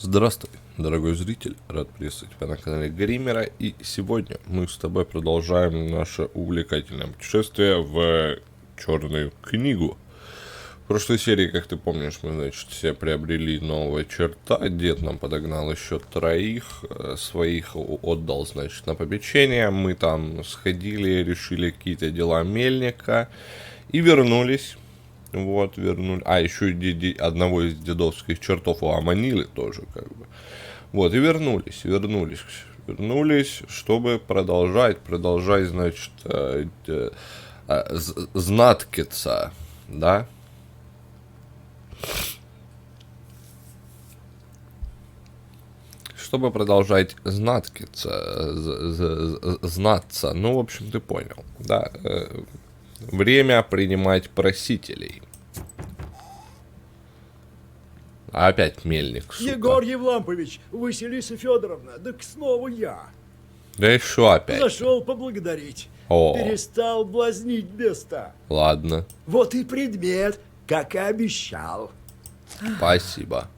Здравствуй, дорогой зритель, рад приветствовать тебя на канале Гримера, и сегодня мы с тобой продолжаем наше увлекательное путешествие в Черную книгу. В прошлой серии, как ты помнишь, мы, значит, все приобрели новые черта, дед нам подогнал еще троих, своих отдал, значит, на попечение, мы там сходили, решили какие-то дела мельника и вернулись. Вот, вернули. А, еще и одного из дедовских чертов угомонили тоже, как бы. Вот, и вернулись, чтобы продолжать, значит, знаткиться, да? Чтобы продолжать знаткиться, знаться, ну, в общем, ты понял, да? Время принимать просителей. Опять мельник, сука. Егор Евлампович, Василиса Федоровна, так снова я. Да еще опять. Зашел поблагодарить. О. Перестал блазнить беста. Ладно. Вот и предмет, как и обещал. Спасибо.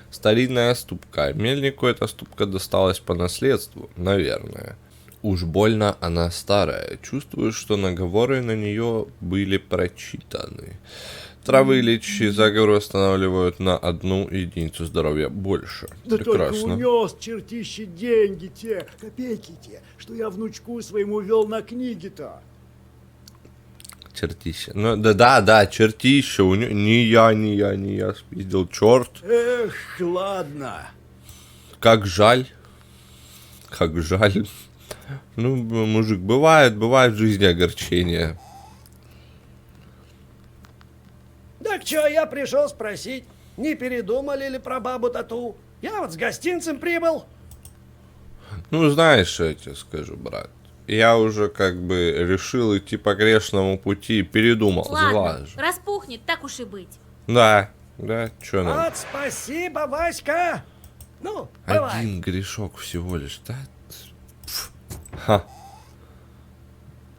Старинная ступка. Мельнику эта ступка досталась по наследству, наверное. Уж больно она старая. Чувствую, что наговоры на нее были прочитаны. Травы лечащие заговоры восстанавливают на 1 единицу здоровья больше. Да Прекрасно. только унес чертище деньги те, копейки те, что я внучку своему вел на книге-то. Чертище. Ну, да, чертище. Не я спиздил, черт. Эх, ладно. Как жаль. Ну, мужик, бывает в жизни огорчения. Так чё, я пришел спросить, не передумали ли про бабу Тату? Я вот с гостинцем прибыл. Ну, знаешь, что я тебе скажу, брат. Я уже как бы решил идти по грешному пути и передумал. Ладно, распухнет, так уж и быть. Да, чё нам? Вот спасибо, Васька. Ну, бывай. Один грешок всего лишь, да? Ха.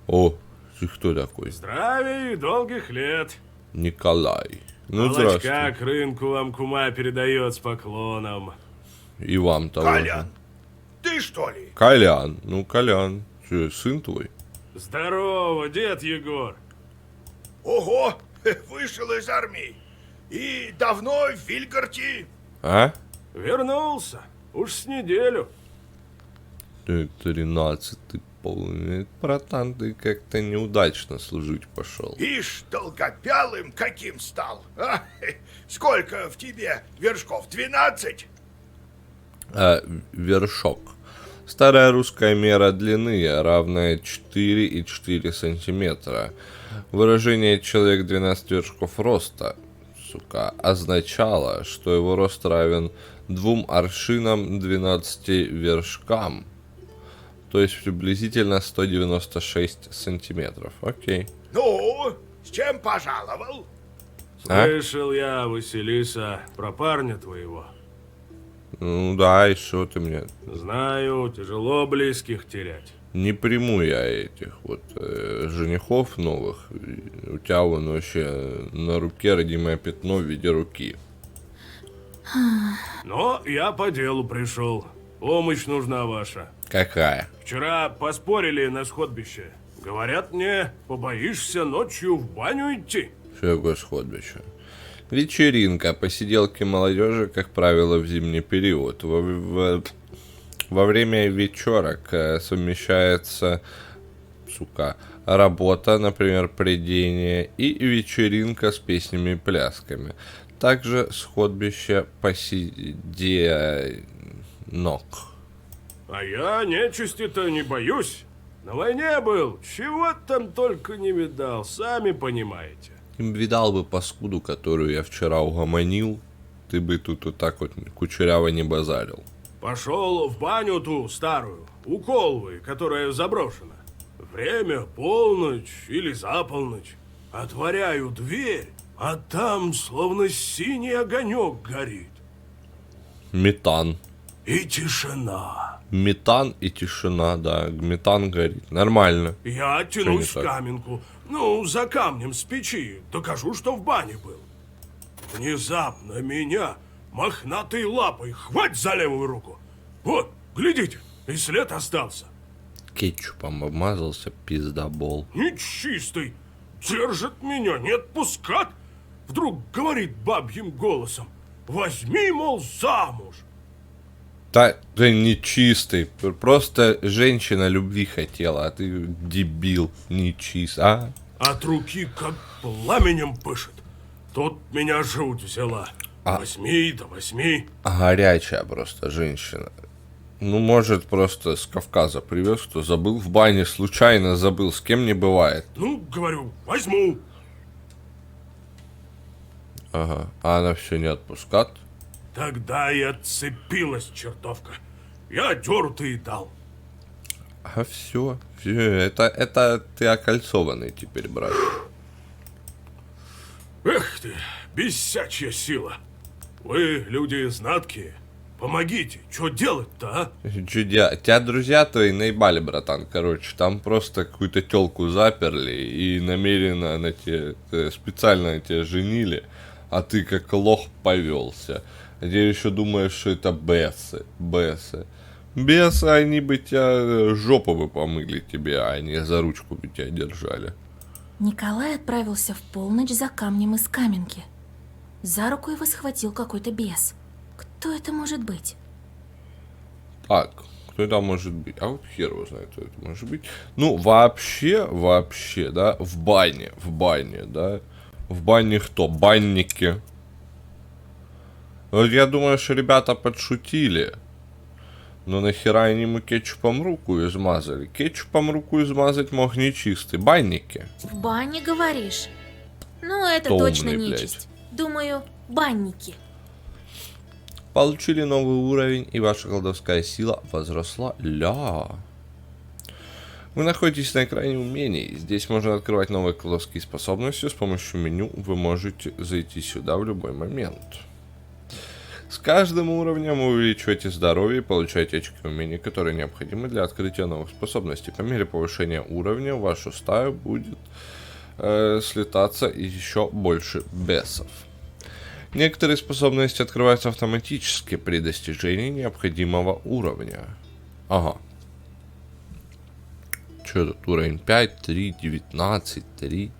О, ты кто такой? Здравия и долгих лет. Николай. Ну, Молочка здравствуй. к рынку вам кума передает с поклоном. И вам того Колян, же. ты что ли? Колян. Ну, Колян. Че, сын твой? Здорово, дед Егор. Ого, вышел из армии. И давно в Вильгарте. А? Вернулся. Уж с неделю. Ты 13-й полный. Братан, ты как-то неудачно служить пошел. Ишь, долгопялым каким стал. А? Сколько в тебе вершков? 12? Вершок. Старая русская мера длины, равная 4,4 сантиметра. Выражение «человек 12 вершков роста», сука, означало, что его рост равен 2 аршинам 12 вершкам. То есть приблизительно 196 сантиметров. Окей. Ну, с чем пожаловал? А? Слышал я, Василиса, про парня твоего. Ну да, и что ты мне? Знаю, тяжело близких терять. Не приму я этих вот женихов новых. У тебя вон вообще на руке родимое пятно в виде руки. Но я по делу пришел. Помощь нужна ваша. Какая? Вчера поспорили на сходбище. Говорят мне, побоишься ночью в баню идти. Что такое сходбище? Вечеринка, посиделки молодежи, как правило, в зимний период. Во время вечерок совмещается, сука, работа, например, прядение, и вечеринка с песнями и плясками. Также сходбище посиделок. А я нечисти-то не боюсь. На войне был, чего там только не видал, сами понимаете. Видал бы паскуду, которую я вчера угомонил, ты бы тут вот так вот кучеряво не базарил. Пошел в баню ту старую, у Колвы, которая заброшена. Время полночь или за полночь. Отворяю дверь, а там словно синий огонек горит. Метан. И тишина. Метан и тишина, да. Метан горит. Нормально. Я Что тянусь не в так? каменку, ну, за камнем с печи, докажу, что в бане был. Внезапно меня мохнатой лапой хвать за левую руку. Вот, глядите, и след остался. Кетчупом обмазался, пиздобол. Нечистый, держит меня, не отпускать. Вдруг говорит бабьим голосом: возьми, мол, замуж. Да, ты нечистый. Просто женщина любви хотела, а ты дебил нечист, а? От руки как пламенем пышет. Тут меня жуть взяла. Возьми, да возьми. Горячая просто женщина. Ну, может, просто с Кавказа привез, кто забыл в бане, случайно забыл, с кем не бывает. Ну, говорю, возьму. Ага, а она все не отпускает. Тогда и отцепилась чертовка. Я дёру ты и дал. А все, это ты окольцованный теперь, брат. Эх ты, бесячая сила. Вы, люди знаткие, помогите, что делать-то, а? Чудя, тебя друзья твои наебали, братан, короче, там просто какую-то телку заперли и намеренно на тебе, специально на тебя женили, а ты как лох повелся. А теперь еще думаешь, что это бесы. Бесы, они бы тебя, жопу бы помыли тебе, а они за ручку бы тебя держали. Николай отправился в полночь за камнем из каменки. За руку его схватил какой-то бес. Кто это может быть? Так, кто это может быть? А вот хер его знает, кто это может быть. Ну, вообще, да, в бане, да. В бане кто? Банники. Вот я думаю, что ребята подшутили. Но нахера они ему кетчупом руку измазали? Кетчупом руку измазать мог нечистый. Банники. В бане, говоришь? Ну, это Кто точно умный, нечисть. Думаю, банники. Получили новый уровень, и ваша колдовская сила возросла. Ля. Вы находитесь на экране умений. Здесь можно открывать новые колдовские способности. С помощью меню вы можете зайти сюда в любой момент. С каждым уровнем вы увеличиваете здоровье и получаете очки умений, которые необходимы для открытия новых способностей. По мере повышения уровня в вашу стаю будет слетаться еще больше бесов. Некоторые способности открываются автоматически при достижении необходимого уровня. Ага. Что тут? Уровень 5, 3, 19, 3.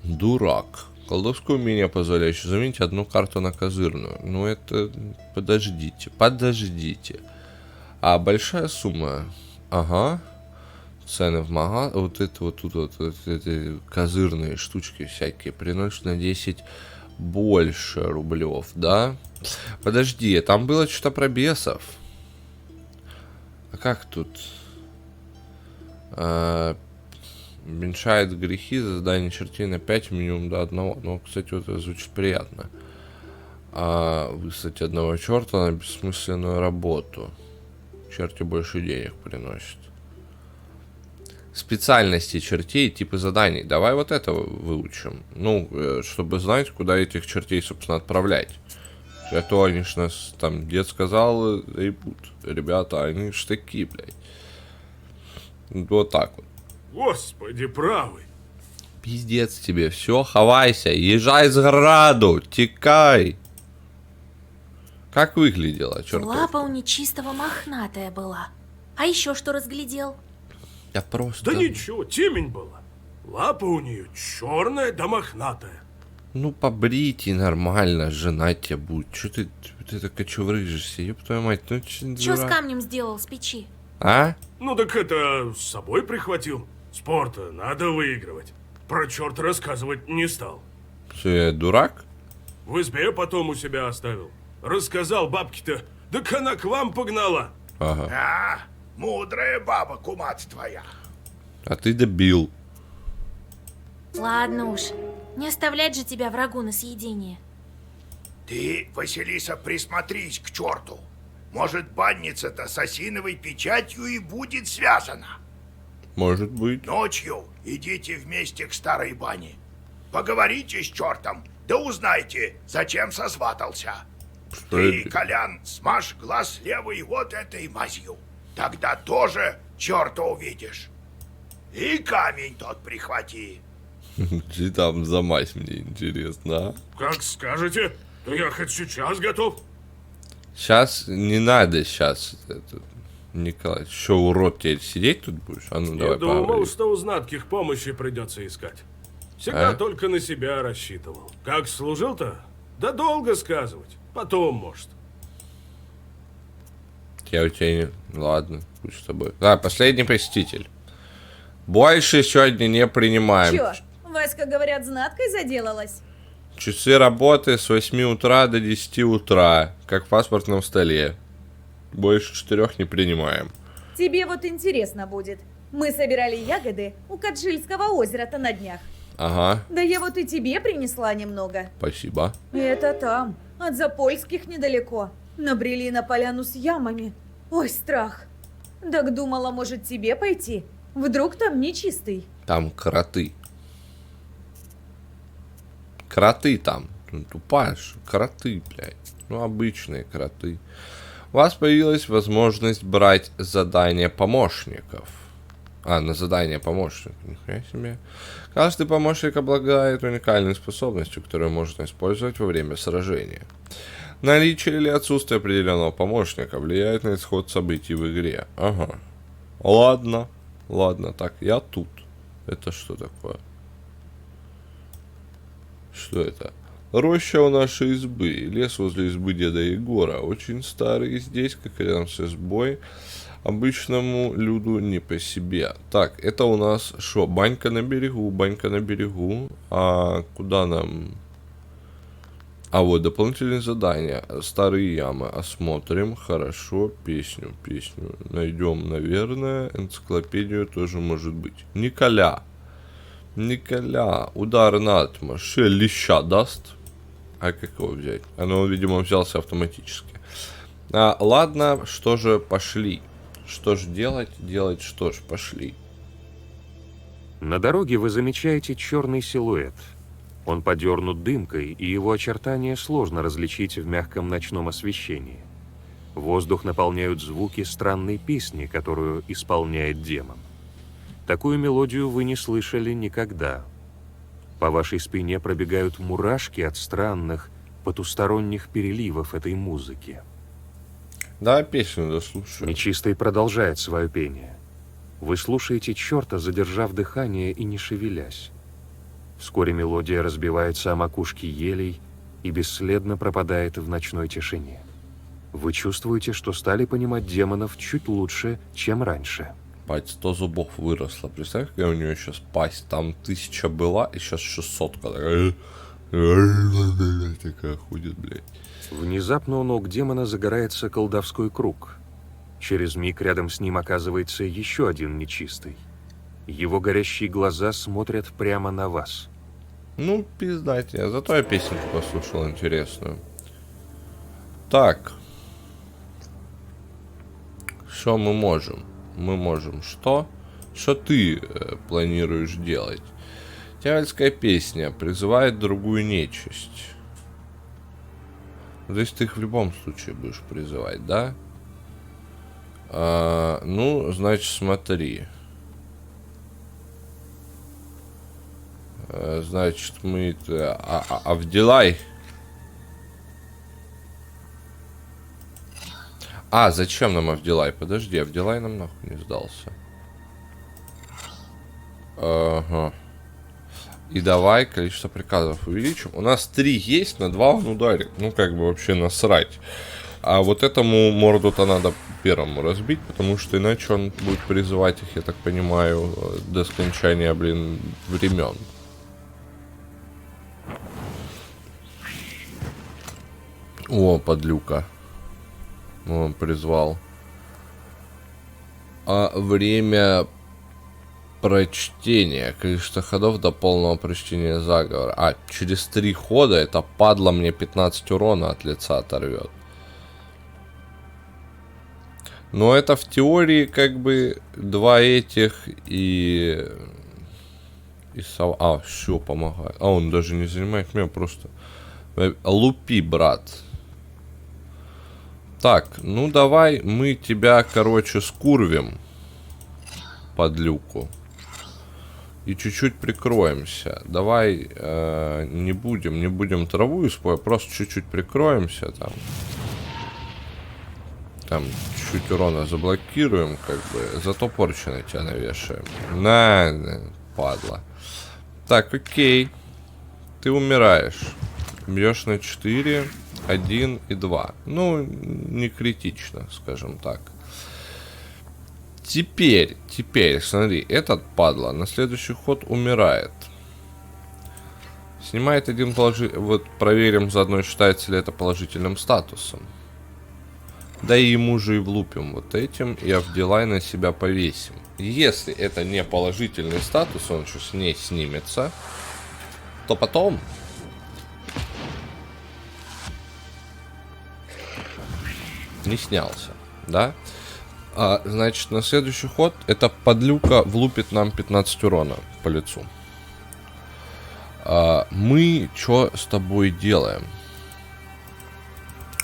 Дурак. Колдовское умение, позволяющее заменить одну карту на козырную. Ну это... Подождите. А большая сумма? Ага. Цены в магазине. Вот это вот тут вот эти козырные штучки всякие приносят на 10 больше рублев, да? Подожди, там было что-то про бесов. А как тут? Уменьшает грехи за задание чертей на 5 минимум до 1. Ну, кстати, вот это звучит приятно. Выслать одного черта на бессмысленную работу. Черти больше денег приносят. Специальности чертей, типы заданий. Давай вот это выучим. Ну, чтобы знать, куда этих чертей, собственно, отправлять. А то они ж нас, там, дед сказал, ебут. Ребята, они ж такие, блядь. Вот так вот. Господи, правый. Пиздец тебе, все, хавайся, езжай с граду, текай. Как выглядела, чертовка? Лапа у нечистого мохнатая была. А еще что разглядел? Я просто... Да ничего, темень была. Лапа у нее черная да мохнатая. Ну, побрить и нормально, жена тебя будет. Че ты так очеврыжишься, ёб твою мать, ну че Че с дурак? камнем сделал с печи? А? Ну так это с собой прихватил. Спорта надо выигрывать. Про черта рассказывать не стал. Че, я дурак? В избе потом у себя оставил. Рассказал бабке-то, так она к вам погнала. Ага. А, мудрая баба, кумать твоя. А ты добил. Ладно уж, не оставлять же тебя врагу на съедение. Ты, Василиса, присмотрись к черту. Может, банница-то с осиновой печатью и будет связана. Может быть. Ночью идите вместе к старой бане. Поговорите с чертом, да узнайте, зачем сосватался. Ты, Колян, смажь глаз левый вот этой мазью. Тогда тоже черта увидишь. И камень тот прихвати. Ты там за мазь, мне интересно, а? Как скажете, то я хоть сейчас готов. Сейчас не надо, сейчас. Николай, что, урод, теперь сидеть тут будешь? А ну Я давай думал, поговорим. что у знатких помощи придется искать. Всегда А? только на себя рассчитывал. Как служил-то? Да долго сказывать. Потом, может. Я у тебя не... Ладно, будь с тобой. Да, последний посетитель. Больше сегодня не принимаем. Чё, Васька, говорят, знаткой заделалась? Часы работы с 8 утра до 10 утра, как в паспортном столе. Больше 4 не принимаем. Тебе вот интересно будет. Мы собирали ягоды у Каджильского озера-то на днях. Ага, Да я вот и тебе принесла немного. спасибо. Это там, от Запольских недалеко. Набрели на поляну с ямами. Ой, страх. Так думала, может, тебе пойти? Вдруг там нечистый. Там кроты. Кроты там. Ну, тупая ж. Кроты, блядь. Ну, обычные кроты. У вас появилась возможность брать задания помощников. А, на задание помощника. Нихуя себе. Каждый помощник обладает уникальной способностью, которую можно использовать во время сражения. Наличие или отсутствие определенного помощника влияет на исход событий в игре. Ага. Ладно. Ладно, так, я тут. Это что такое? Что это? Роща у нашей избы. Лес возле избы деда Егора. Очень старый здесь, как и рядом с избой. Обычному люду не по себе. Так, это у нас что? Банька на берегу, банька на берегу. А куда нам? А вот дополнительные задания. Старые ямы осмотрим. Хорошо. Песню найдем, наверное. Энциклопедию тоже может быть. Николя. Удар на атмош. Леща даст. А как его взять? Оно, видимо, взялся автоматически. Ладно, что же, пошли. Что ж делать? Что ж, пошли. На дороге вы замечаете черный силуэт. Он подернут дымкой, и его очертания сложно различить в мягком ночном освещении. Воздух наполняют звуки странной песни, которую исполняет демон. Такую мелодию вы не слышали никогда. По вашей спине пробегают мурашки от странных, потусторонних переливов этой музыки. Да, песню дослушаю. Нечистый продолжает свое пение. Вы слушаете черта, задержав дыхание и не шевелясь. Вскоре мелодия разбивается о макушке елей и бесследно пропадает в ночной тишине. Вы чувствуете, что стали понимать демонов чуть лучше, чем раньше. Бать, 100 зубов выросло. Представь, какая у нее сейчас пасть. Там 1000 была, и сейчас 600. Такая ходит, блядь. Внезапно у ног демона загорается колдовской круг. Через миг рядом с ним оказывается еще один нечистый. Его горящие глаза смотрят прямо на вас. Ну, пиздайте. Зато я песенку послушал интересную. Так. Что мы можем? Мы можем что? Что ты планируешь делать? Дьявольская песня призывает другую нечисть. То есть ты их в любом случае будешь призывать, да? Ну, значит, смотри. Значит, мы... Авдилай. Зачем нам Авдилай? Подожди, Авдилай нам нахуй не сдался. Ага. И давай количество приказов увеличим. У нас 3 есть, на 2 он ударит. Ну, как бы вообще насрать. А вот этому морду-то надо первому разбить, потому что иначе он будет призывать их, я так понимаю, до скончания, времен. О, подлюка. Он призвал. Время прочтения. Количество ходов до полного прочтения заговора. Через 3 хода это падла мне 15 урона от лица оторвет. Но это в теории как бы 2 этих и все, помогает. Он даже не занимает меня, просто лупи, брат. Так, ну давай мы тебя, короче, скурвим под люку. И чуть-чуть прикроемся. Давай не будем траву использовать, просто чуть-чуть прикроемся там. Там чуть-чуть урона заблокируем, как бы. Зато порчу на тебя навешаем. На, падла. Так, окей. Ты умираешь. Бьешь на 4, 1 и 2. Ну, не критично, скажем так. Теперь, смотри, этот падла на следующий ход умирает. Снимает один положительный... Вот проверим заодно, считается ли это положительным статусом. Да и ему же и влупим вот этим, и Авдилай на себя повесим. Если это не положительный статус, он сейчас не снимется, то потом... Не снялся, да? Значит, на следующий ход эта подлюка влупит нам 15 урона по лицу. Мы что с тобой делаем?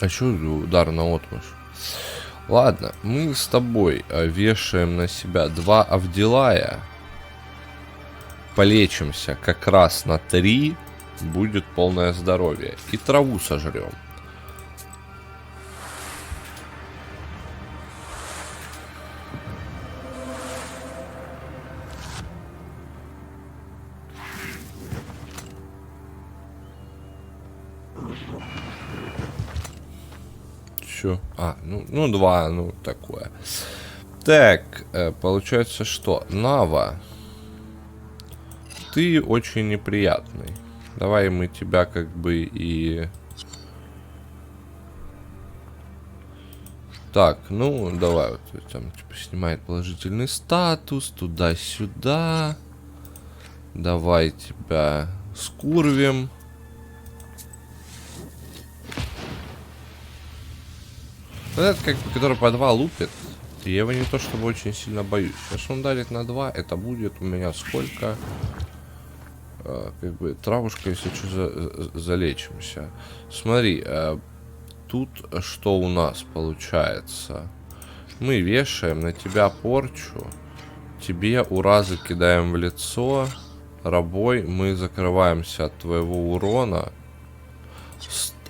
А что удар на отмышь? Ладно, мы с тобой вешаем на себя 2 Авдилая. Полечимся как раз на 3. Будет полное здоровье. И траву сожрем. Чё? Ну 2, ну такое. Так, получается что? Нава, ты очень неприятный. Давай мы тебя как бы и... Так, ну давай вот там типа снимает положительный статус туда-сюда. Давай тебя скурвим. Вот этот, как бы, который по 2 лупит, я его не то чтобы очень сильно боюсь. Сейчас он дарит на 2, это будет у меня сколько? Как бы травушка, если что, залечимся. Смотри, тут что у нас получается? Мы вешаем на тебя порчу, тебе уразы кидаем в лицо, рабой мы закрываемся от твоего урона.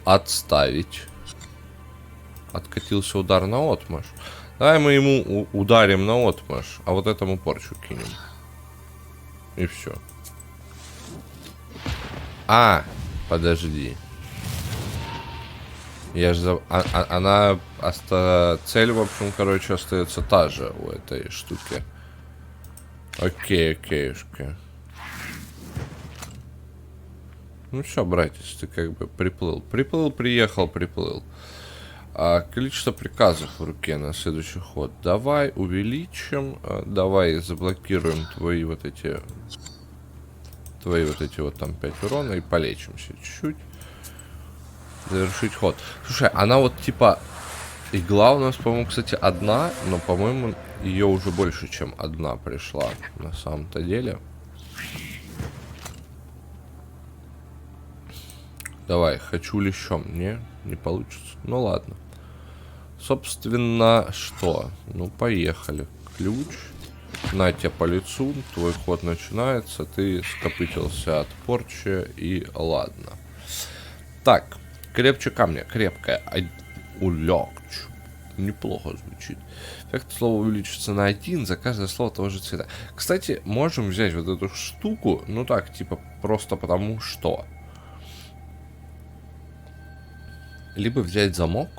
Отставить. Откатился удар на отмашь. Давай мы ему ударим на отмашь, а вот этому порчу кинем. И все. Подожди. Я же она цель, в общем, короче, остается та же у этой штуки. Окей. Ну все, братец, ты как бы приплыл. Приплыл. Количество приказов в руке на следующий ход. Давай увеличим. Давай заблокируем твои вот эти вот там 5 урона и полечимся чуть-чуть. Завершить ход. Слушай, она вот типа... Игла у нас, по-моему, кстати, одна, но, по-моему, ее уже больше, чем одна пришла на самом-то деле. Давай, хочу лещом. Не получится. Ну ладно. Собственно, что? Ну, поехали. Ключ. На тебе по лицу. Твой ход начинается. Ты скопытился от порчи. И ладно. Так. Крепче камня. Крепкая. Улегче. Неплохо звучит. Эффект слова увеличится на 1 за каждое слово того же цвета. Кстати, можем взять вот эту штуку. Ну так, типа, просто потому что. Либо взять замок.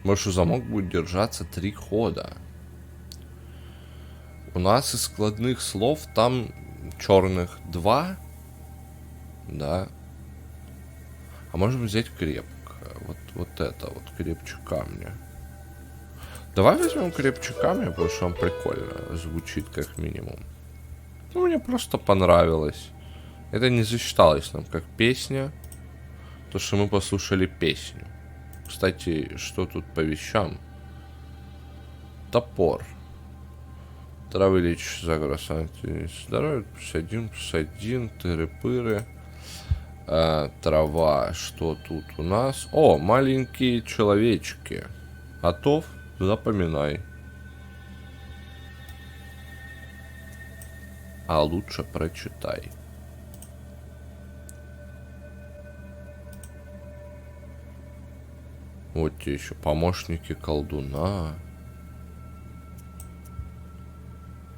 Может, замок будет держаться 3 хода. У нас из складных слов там черных 2. Да. А можем взять крепко. Вот это вот, крепче камня. Давай возьмем крепче камня, потому что он прикольно звучит как минимум. Ну, мне просто понравилось. Это не засчиталось нам как песня. То, что мы послушали песню. Кстати, что тут по вещам? Топор. Травы лечишь за здоровье. +1, +1. Тыры-пыры. Трава. Что тут у нас? О, маленькие человечки. Готов? Запоминай. А лучше прочитай. Вот те еще помощники колдуна.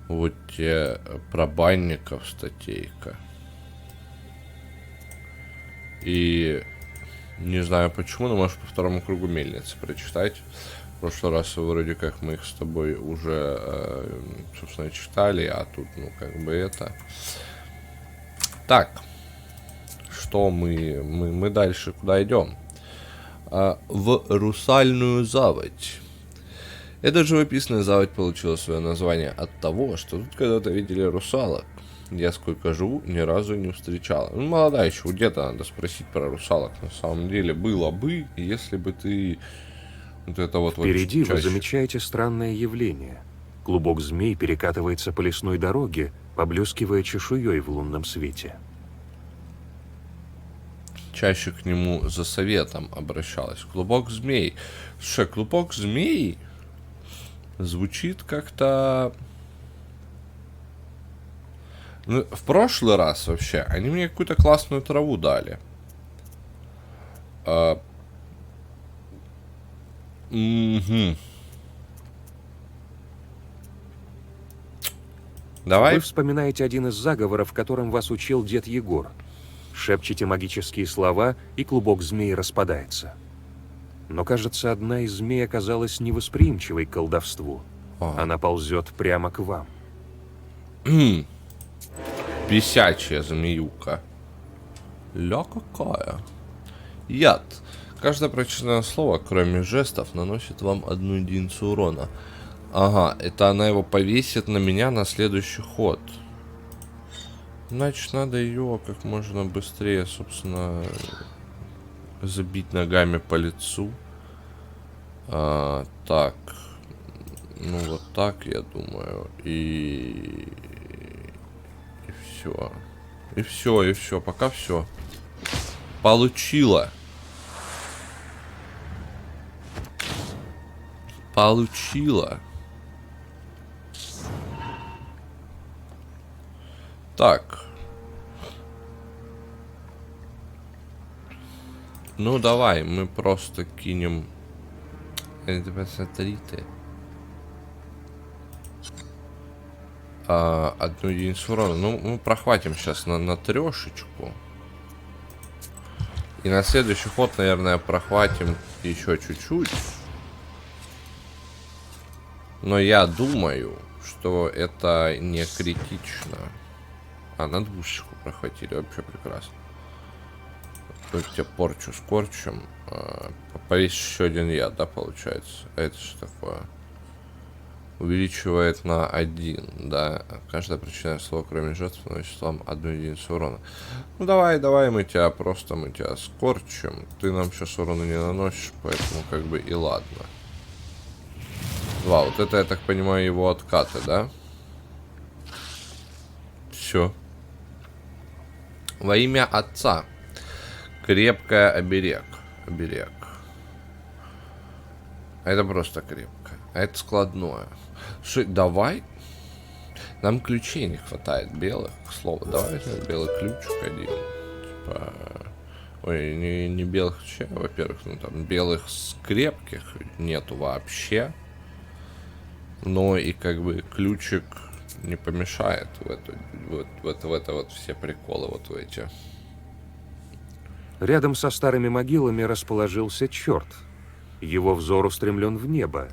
Вот те про банников статейка. И не знаю почему, но можешь по второму кругу мельницы прочитать. В прошлый раз вроде как мы их с тобой уже, собственно, читали, а тут, ну, как бы это. Так. Что мы дальше куда идем? В Русальную заводь. Эта живописная заводь получила свое название от того, что тут когда-то видели русалок. Я сколько живу, ни разу не встречала. Ну, молодая еще, у деда надо спросить про русалок. На самом деле, было бы, если бы ты... Вот это вот Впереди вот вы замечаете странное явление. Клубок змей перекатывается по лесной дороге, поблескивая чешуей в лунном свете. Чаще к нему за советом обращалась. Клубок змей. Слушай, клубок змей звучит как-то... Ну, в прошлый раз вообще они мне какую-то классную траву дали. Угу. Давай. Вы вспоминаете один из заговоров, которым вас учил дед Егор. Шепчете магические слова, и клубок змей распадается. Но, кажется, одна из змей оказалась невосприимчивой к колдовству. Она ползет прямо к вам. Бесячая змеюка. Ля какая. Яд. Каждое прочитанное слово, кроме жестов, наносит вам 1 единицу урона. Ага, это она его повесит на меня на следующий ход. Значит, надо ее как можно быстрее, собственно, забить ногами по лицу. Так. Ну, вот так, я думаю. И все. И все, и все. Пока все. Получила. Получила. Так. Ну, давай, мы просто кинем... Это посмотри ты. 1 единицу урона. Ну, мы прохватим сейчас на трешечку. И на следующий ход, наверное, прохватим еще чуть-чуть. Но я думаю, что это не критично. На двушечку прохватили. Вообще прекрасно. Тут тебе порчу скорчем. Повесить еще 1 яд, да, получается? А это что такое? Увеличивает на 1, да. Каждое причинное слово, кроме жертв, наносит вам 1 единицу урона. Ну давай, мы тебя скорчим. Ты нам сейчас урона не наносишь, поэтому как бы и ладно. 2. Вот это, я так понимаю, его откаты, да? Все. Во имя отца. Крепкая оберег. Оберег. А это просто крепкое. А это складное. Слушай, давай. Нам ключей не хватает белых, к слову. Давай возьмем белый ключик один. Типа... Ой, не белых ключей, во-первых, ну там белых крепких нету вообще. Но и как бы ключик не помешает в это вот все приколы вот в эти. Рядом со старыми могилами расположился черт. Его взор устремлен в небо.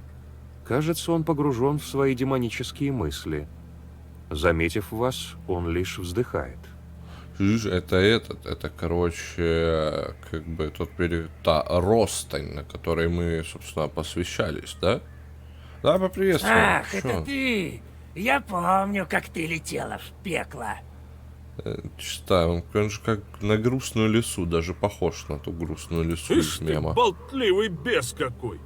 Кажется, он погружен в свои демонические мысли. Заметив вас, он лишь вздыхает. Это, короче, как бы та ростань, на которой мы, собственно, посвящались, да? Да, поприветствуем. Ах, это ты! Я помню, как ты летела в пекло. Читаю, он же как на грустную лису, даже похож на ту грустную лису из мема. Ты болтливый бес какой!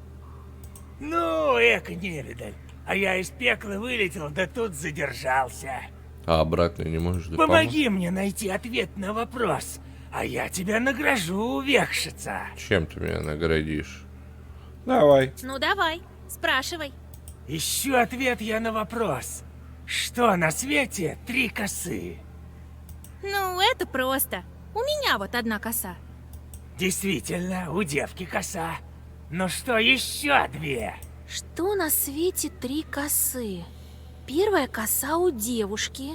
Ну, невидаль. А я из пекла вылетел, да тут задержался. А обратно не можешь Помоги мне найти ответ на вопрос. а я тебя награжу, векшица. Чем ты меня наградишь? Давай. Ну давай, спрашивай. Ищу ответ я на вопрос. Что на свете 3 косы? Ну, это просто. У меня вот одна коса. Действительно, у девки коса. Но что еще 2? Что на свете 3 косы? Первая коса у девушки.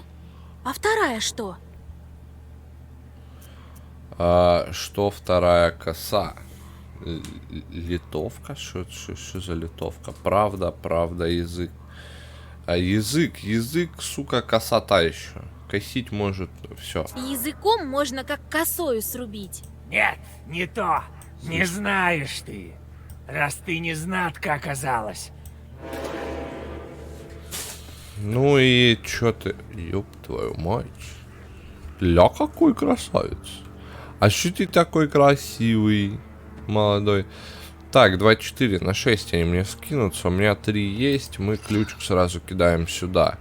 А вторая что? Что вторая коса? Литовка? Что за литовка? Правда, язык. А язык, сука, коса та еще. Косить может все. Языком можно как косою срубить. Нет, не то. Не знаешь ты. Раз ты не знатка оказалась. Ну и чё ты? Ёб твою мать. Ля, какой красавец. А что ты такой красивый, молодой? Так, 24 на 6 они мне скинутся. У меня 3 есть. Мы ключик сразу кидаем сюда.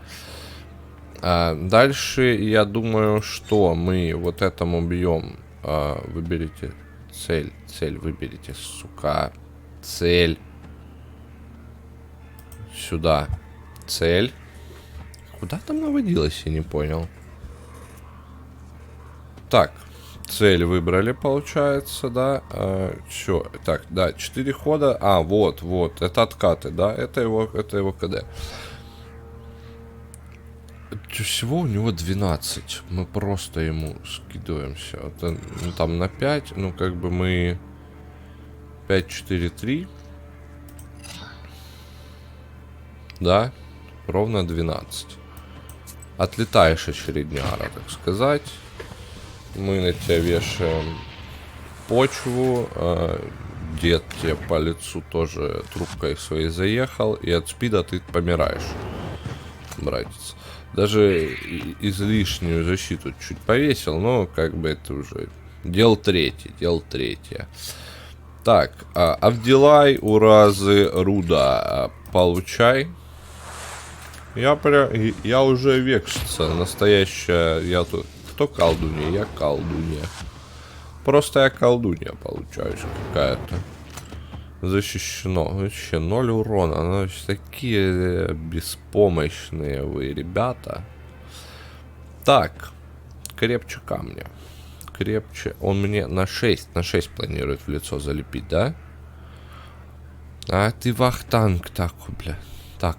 Дальше, я думаю, что мы вот этому бьем. Выберите цель. Цель выберите, сука. Цель. Сюда. Цель. Куда там наводилось, я не понял. Так. Цель выбрали, получается, да. Все. Так, да, 4 хода. Вот. Это откаты, да. Это его КД. Всего у него 12. Мы просто ему скидываемся. Это, ну, там на 5. Ну, как бы мы 5, 4, 3. Да. Ровно 12. Отлетаешь, очередняра, так сказать. Мы на тебя вешаем почву. Дед тебе по лицу тоже трубкой своей заехал. И от спида ты помираешь, братец. Даже излишнюю защиту чуть повесил, но как бы это уже дело третье. Так, Авдилай, Уразы, Руда, получай. Я уже векшица, настоящая, я тут, кто колдунья? Я колдунья. Просто я колдунья получаюсь какая-то. Защищено. Вообще 0 урона. Ну, такие беспомощные вы, ребята. Так. Крепче камня. Крепче. Он мне на 6 планирует в лицо залепить, да? А ты вахтанг такой, бля. Так.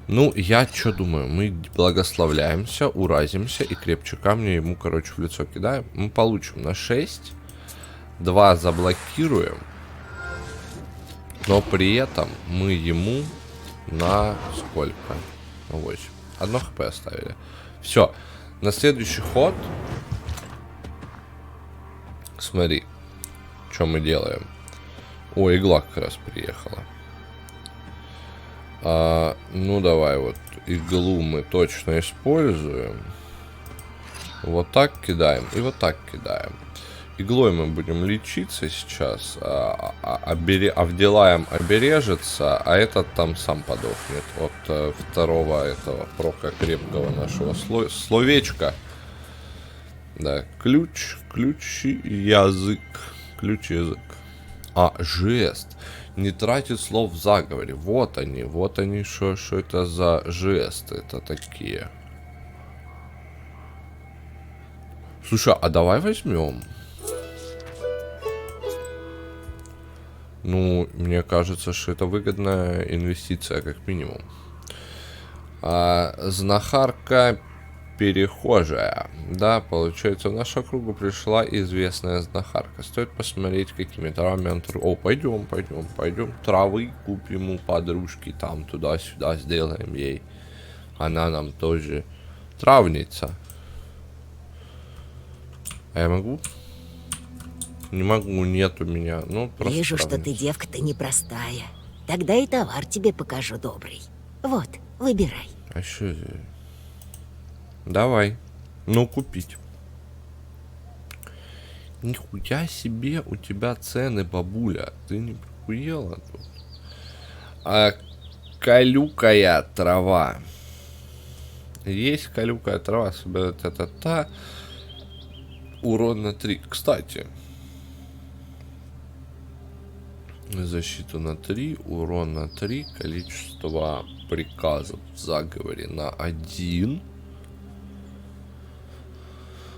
Ну, я что думаю? Мы благословляемся, уразимся и крепче камня ему, короче, в лицо кидаем. Мы получим на 6. 2 заблокируем. Но при этом мы ему на сколько? На 8. 1 хп оставили. Все. На следующий ход. Смотри. Что мы делаем? О, игла как раз приехала. Ну, давай вот. Иглу мы точно используем. Вот так кидаем. И вот так кидаем. Иглой мы будем лечиться сейчас, Авдилаем обережется, а этот там сам подохнет от второго этого прока крепкого нашего словечка. Да, ключ, язык, язык. Жест. Не тратит слов в заговоре. Вот они, что это за жесты, это такие. Слушай, а давай возьмем. Ну, мне кажется, что это выгодная инвестиция, как минимум. Знахарка перехожая. Да, получается, в нашу округу пришла известная знахарка. Стоит посмотреть, какими травами он... Пойдем. Травы купим у подружки, там туда-сюда сделаем ей. Она нам тоже травница. А я могу? Не могу, нет у меня. Ну, просто вижу, травница. что ты девка-то непростая. Тогда и товар тебе покажу добрый. Вот, выбирай. А что? Давай. Ну, купить. Нихуя себе у тебя цены, бабуля. Ты не прихуела тут? Колюкая трава. Есть колюкая трава, собирать это та. урон на 3. Кстати. Защита на 3, урон на 3, количество приказов в заговоре на 1.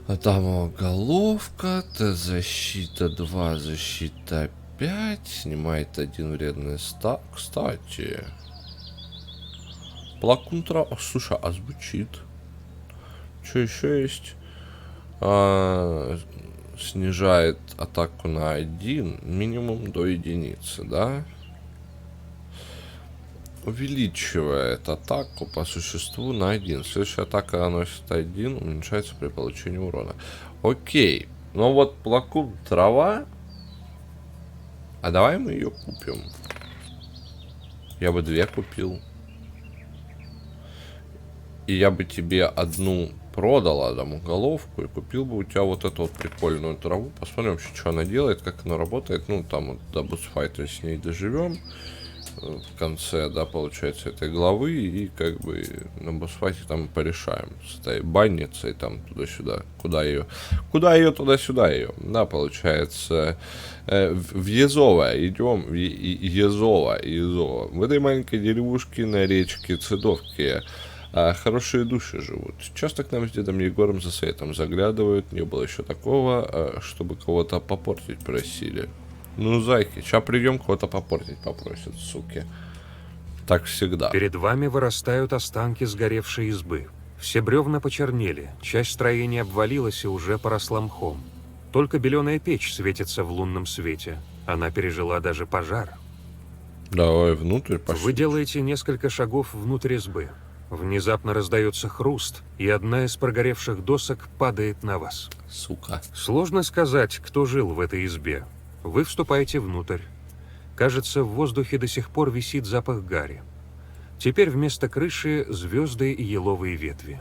Адамова головка, защита 2, защита 5, снимает 1 вредный став. Кстати, плакун трава. Слушай, а звучит. Что еще есть? Снижает атаку на 1, минимум до единицы, да? Увеличивает атаку по существу на 1. Следующая атака наносит 1, уменьшается при получении урона. Окей. Но вот плакун трава. А давай мы ее купим. Я бы 2 купил. И я бы тебе одну продал, Адаму головку, и купил бы у тебя вот эту вот прикольную траву. Посмотрим вообще, что она делает, как она работает. Ну, там вот до босс-файта с ней доживем. В конце, да, получается, этой главы. И как бы на босс-файте там порешаем. С этой банницей там туда-сюда. Куда ее туда-сюда ее. Да, получается. В Езово идем. В Езово. В этой маленькой деревушке на речке Цидовке хорошие души живут. Часто к нам с дедом Егором за советом заглядывают. Не было еще такого, чтобы кого-то попортить просили. Ну, зайки, сейчас придем, кого-то попортить попросят, суки. Так всегда. Перед вами вырастают останки сгоревшей избы. Все бревна почернели, часть строения обвалилась и уже поросла мхом. Только беленая печь светится в лунном свете. Она пережила даже пожар. Давай внутрь пошли. Вы делаете несколько шагов внутрь избы. Внезапно раздается хруст, и одна из прогоревших досок падает на вас. Сука. Сложно сказать, кто жил в этой избе. Вы вступаете внутрь. Кажется, в воздухе до сих пор висит запах гари. Теперь вместо крыши звезды и еловые ветви.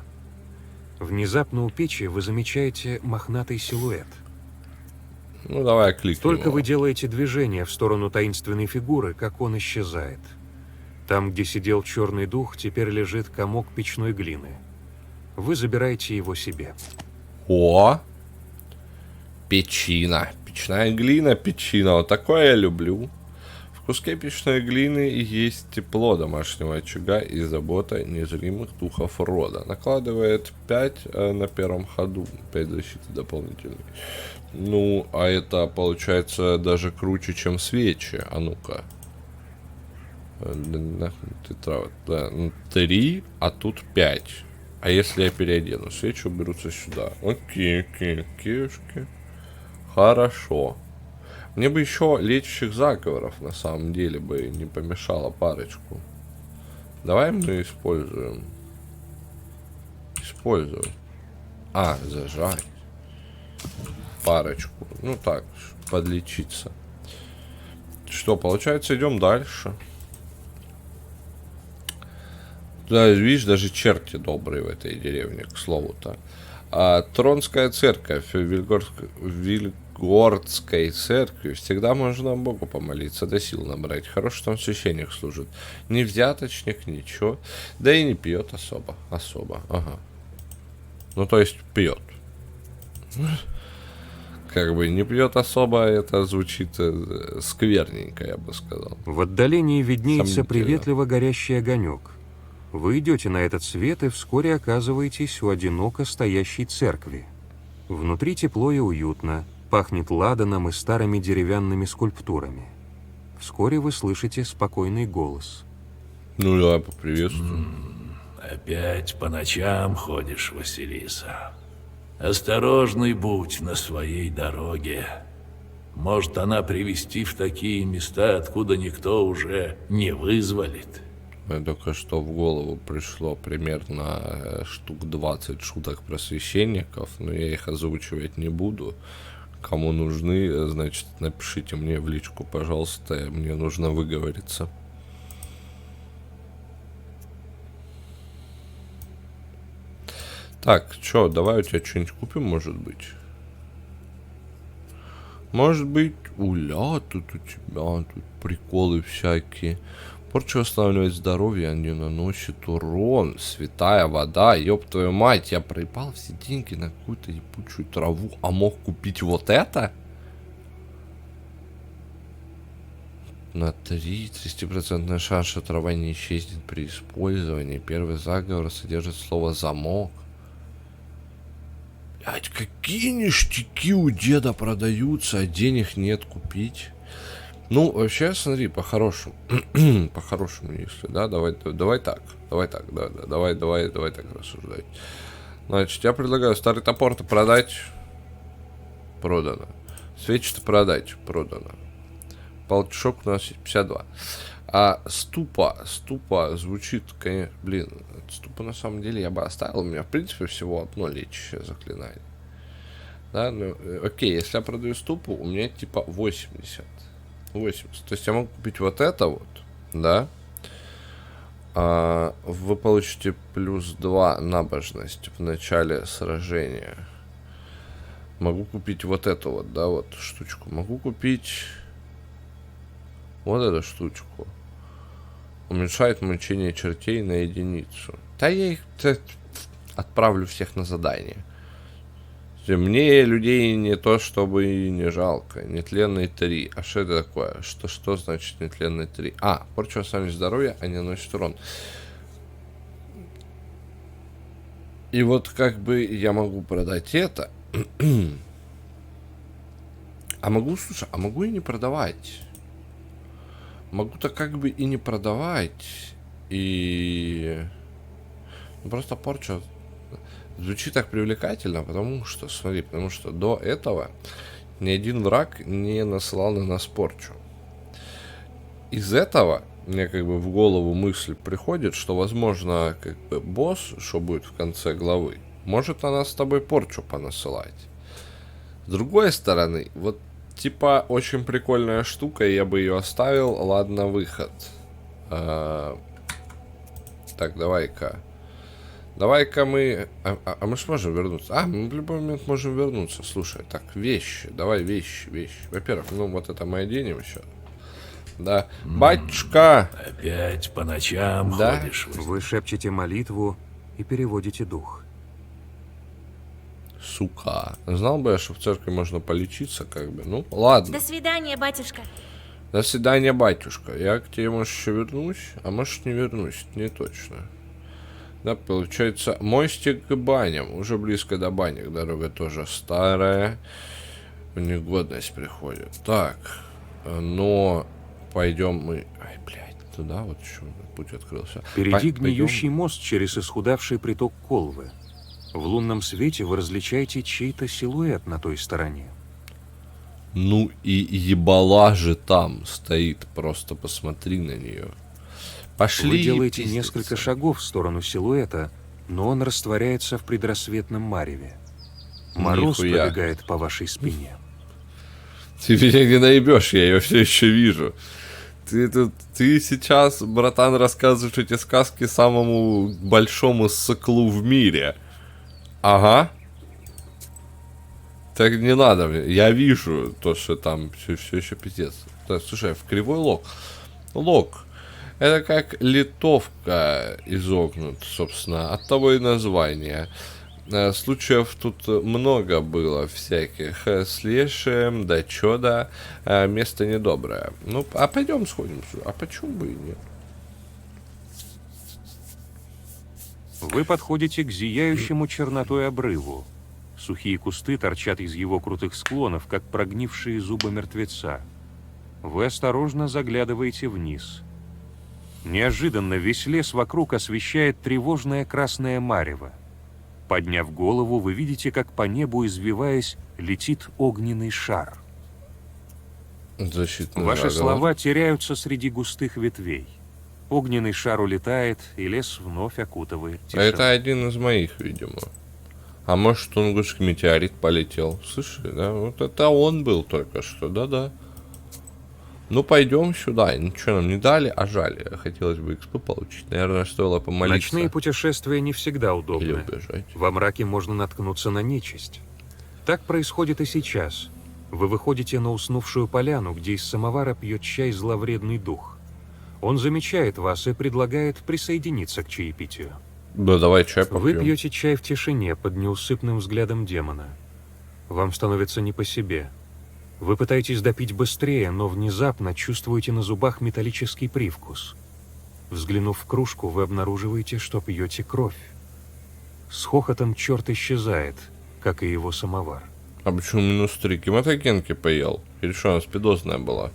Внезапно у печи вы замечаете мохнатый силуэт. Ну, давай кликнем. Только вы делаете движение в сторону таинственной фигуры, как он исчезает. Там, где сидел черный дух, теперь лежит комок печной глины. Вы забираете его себе. О! Печина. Печная глина, печина. Вот такое я люблю. В куске печной глины есть тепло домашнего очага и забота незримых духов рода. Накладывает 5 на первом ходу. 5 защиты дополнительной. Ну, а это получается даже круче, чем свечи. А ну-ка. Ты трава. Да, 3, а тут 5. А если я переодену? Свечи уберутся сюда. Окей. Хорошо. Мне бы еще лечащих заговоров на самом деле бы не помешало парочку. Давай мы используем. Зажать. Парочку. Ну так, подлечиться. Что, получается, идем дальше. Да, видишь, даже черти добрые в этой деревне, к слову-то. Тронская церковь в Вильгордской церкви всегда можно Богу помолиться, да сил набрать. Хороший там священник служит. Не взяточник, ничего. Да и не пьет особо. Ага. Ну, то есть пьет. Как бы не пьет особо, это звучит скверненько, я бы сказал. В отдалении виднеется приветливо горящий огонек. Вы идете на этот свет и вскоре оказываетесь у одиноко стоящей церкви. Внутри тепло и уютно, пахнет ладаном и старыми деревянными скульптурами. Вскоре вы слышите спокойный голос. Ну, давай поприветствуем. Опять по ночам ходишь, Василиса. Осторожный будь на своей дороге. Может она привести в такие места, откуда никто уже не вызволит. Мне только что в голову пришло примерно штук 20 шуток про священников, но я их озвучивать не буду. Кому нужны, значит, напишите мне в личку, пожалуйста, мне нужно выговориться. Так, чё, давай у тебя что-нибудь купим, может быть? Может быть, тут у тебя тут приколы всякие. Порча восстанавливает здоровье, а не наносит урон. Святая вода, ёб твою мать. Я проебал все деньги на какую-то ебучую траву, а мог купить вот это? На 30% шанс, что трава не исчезнет при использовании. Первый заговор содержит слово «замок». Блять, какие ништяки у деда продаются, а денег нет купить. Ну, вообще, смотри, по-хорошему. По-хорошему, если, да, давай так, давай так рассуждать. Значит, я предлагаю старый топор-то продать. Продано. Свечи-то продать. Продано. Полтишок у нас есть 52. А ступа звучит, конечно, блин, ступа на самом деле я бы оставил. У меня, в принципе, всего одно лечащее заклинание. Да, ну, окей, если я продаю ступу, у меня типа 80. То есть я могу купить вот это вот, да. Вы получите плюс 2 набожность в начале сражения. Могу купить вот эту вот, да, вот штучку. Могу купить вот эту штучку. Уменьшает мучение чертей на единицу. Да я их отправлю всех на задание. Мне людей не то чтобы и не жалко. Нетленный 3. А что это такое? Что значит нетленный 3? Порча восстанавливает здоровье, а не наносит урон. И вот как бы я могу продать это. Могу и не продавать. Могу-то как бы и не продавать. И... просто порча звучит так привлекательно, потому что, смотри, до этого ни один враг не насылал на нас порчу. Из этого мне как бы в голову мысль приходит, что, возможно, как бы босс, что будет в конце главы, может на нас с тобой порчу понасылать. С другой стороны, вот типа очень прикольная штука, я бы ее оставил. Ладно, выход. Так, давай-ка мы... мы сможем вернуться. Мы в любой момент можем вернуться. Слушай, так, вещи. Давай вещи. Во-первых, вот это мы оденем еще. Да. Батюшка! Опять по ночам да? ходишь. Вы шепчете молитву и переводите дух. Сука. Знал бы я, что в церкви можно полечиться, как бы. Ну, ладно. До свидания, батюшка. До свидания, батюшка. Я к тебе, может, еще вернусь, а может, не вернусь. Не точно. Да, получается, мостик к баням. Уже близко до банек. Дорога тоже старая. В негодность приходит. Так. Но пойдем мы... туда вот еще путь открылся. Впереди гниющий мост через исхудавший приток Колвы. В лунном свете вы различаете чей-то силуэт на той стороне. Ну и ебала же там стоит. Просто посмотри на нее. Пошли. Вы делаете несколько шагов в сторону силуэта, но он растворяется в предрассветном мареве. Мороз пробегает по вашей спине. Ты меня не наебешь, я ее все еще вижу. Ты сейчас, братан, рассказываешь эти сказки самому большому сыклу в мире. Ага. Так не надо мне. Я вижу то, что там все еще пиздец. Так, слушай, в кривой лог. Лог. Это как литовка изогнут, собственно. От того и название. Случаев тут много было всяких. С лешим, да чё да. Место недоброе. Ну, а пойдем сходим. А почему бы и нет? Вы подходите к зияющему чернотой обрыву. Сухие кусты торчат из его крутых склонов, как прогнившие зубы мертвеца. Вы осторожно заглядываете вниз. Неожиданно весь лес вокруг освещает тревожное красное марево. Подняв голову, вы видите, как по небу, извиваясь, летит огненный шар. Ваши слова теряются среди густых ветвей. Огненный шар улетает, и лес вновь окутывает тишина. Это один из моих, видимо. А может, тунгусский метеорит полетел. Слышали, да? Вот это он был только что, да-да. Ну, пойдем сюда. Ничего нам не дали, а жаль. Хотелось бы экспы получить. Наверное, стоило помолиться. Ночные путешествия не всегда удобны. Во мраке можно наткнуться на нечисть. Так происходит и сейчас. Вы выходите на уснувшую поляну, где из самовара пьет чай зловредный дух. Он замечает вас и предлагает присоединиться к чаепитию. Да, давай чай попьем. Вы пьете чай в тишине под неусыпным взглядом демона. Вам становится не по себе. Вы пытаетесь допить быстрее, но внезапно чувствуете на зубах металлический привкус. Взглянув в кружку, вы обнаруживаете, что пьете кровь. С хохотом черт исчезает, как и его самовар. А почему -3? Гематогенки поел? Или что, она спидозная была?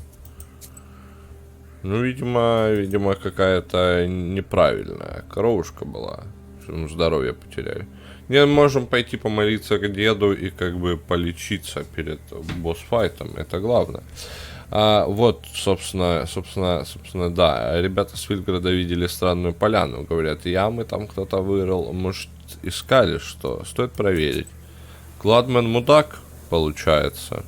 Ну, видимо, какая-то неправильная коровушка была. Что мы здоровье потеряли. Не можем пойти помолиться к деду и как бы полечиться перед босс-файтом. Это главное. Вот, собственно, да. Ребята с Вильграда видели странную поляну. Говорят, ямы там кто-то вырыл. Может, искали что? Стоит проверить. Гладмен мудак, получается.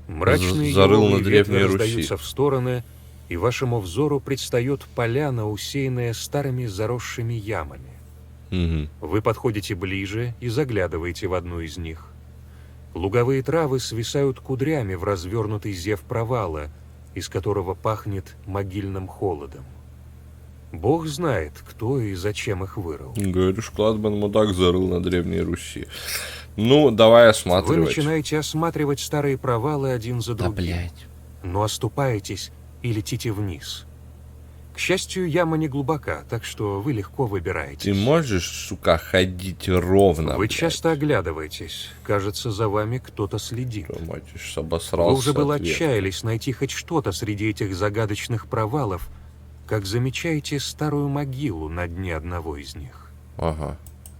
Мрачные зарыл на еловые Древней ветви Руси. раздаются в стороны, и вашему взору предстает поляна, усеянная старыми заросшими ямами. Угу. Вы подходите ближе и заглядываете в одну из них. Луговые травы свисают кудрями в развернутый зев провала, из которого пахнет могильным холодом. Бог знает, кто и зачем их вырыл. Говоришь, Гладмен мудак зарыл на Древней Руси. Ну, давай Вы осматривать. начинаете осматривать старые провалы один за Да, другим, блядь. но оступаетесь и летите вниз. К счастью, яма не глубока, так что вы легко выбираетесь. Ты можешь, сука, ходить ровно, Вы блядь? часто оглядываетесь. Кажется, за вами кто-то следит. Что, мать, ж обосрался Вы уже было от ветра. отчаялись найти хоть что-то среди этих загадочных провалов, как замечаете старую могилу на дне одного из них. Ага.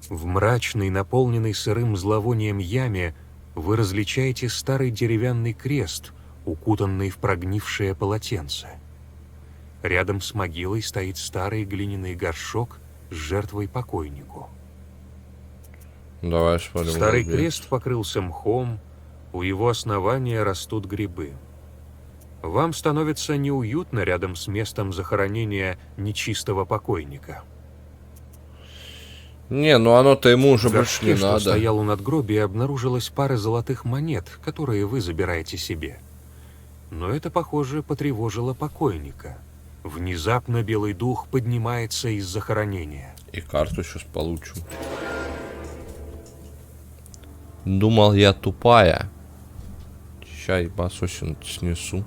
В мрачной, наполненной сырым зловонием яме вы различаете старый деревянный крест, укутанный в прогнившее полотенце. Рядом с могилой стоит старый глиняный горшок с жертвой покойнику. Давай смотрим. Старый глубее. крест покрылся мхом, у его основания растут грибы. Вам становится неуютно рядом с местом захоронения нечистого покойника. Не, ну оно-то ему уже В больше не горшке, что надо. стоял у надгробия, обнаружилась пара золотых монет, которые вы забираете себе. Но это, похоже, потревожило покойника. Внезапно белый дух поднимается из захоронения. И карту сейчас получим. Думал, я тупая. Ща ебасосин снесу.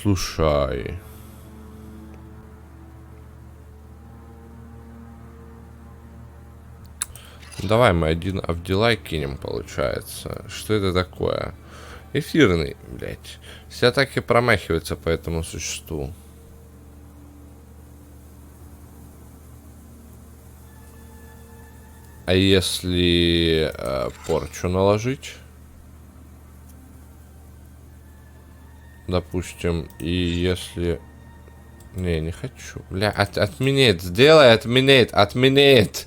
Слушай. Давай мы один Авдилай кинем, получается. Что это такое? Эфирный, блядь. Все атаки промахиваются по этому существу. А если порчу наложить? Допустим, и если... Не хочу. Бля, отменит. Сделай, отменит.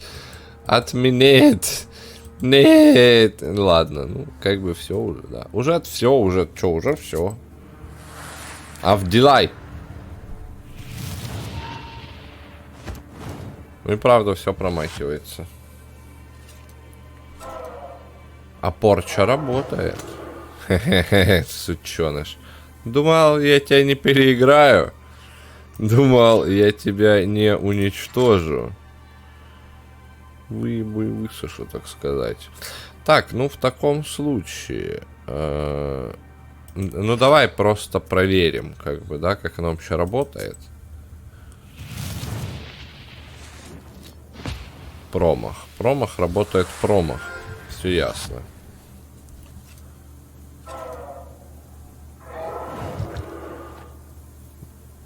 Нет. Ладно, ну, как бы все уже, да. Уже все. Авдилай. Ну и правда все промахивается. А порча работает. Хе-хе-хе, сученыш. Думал, я тебя не переиграю. Думал, я тебя не уничтожу. Высушу, так сказать. Так, ну в таком случае... ну давай просто проверим, как бы, да, как оно вообще работает. Промах работает промах. Все ясно.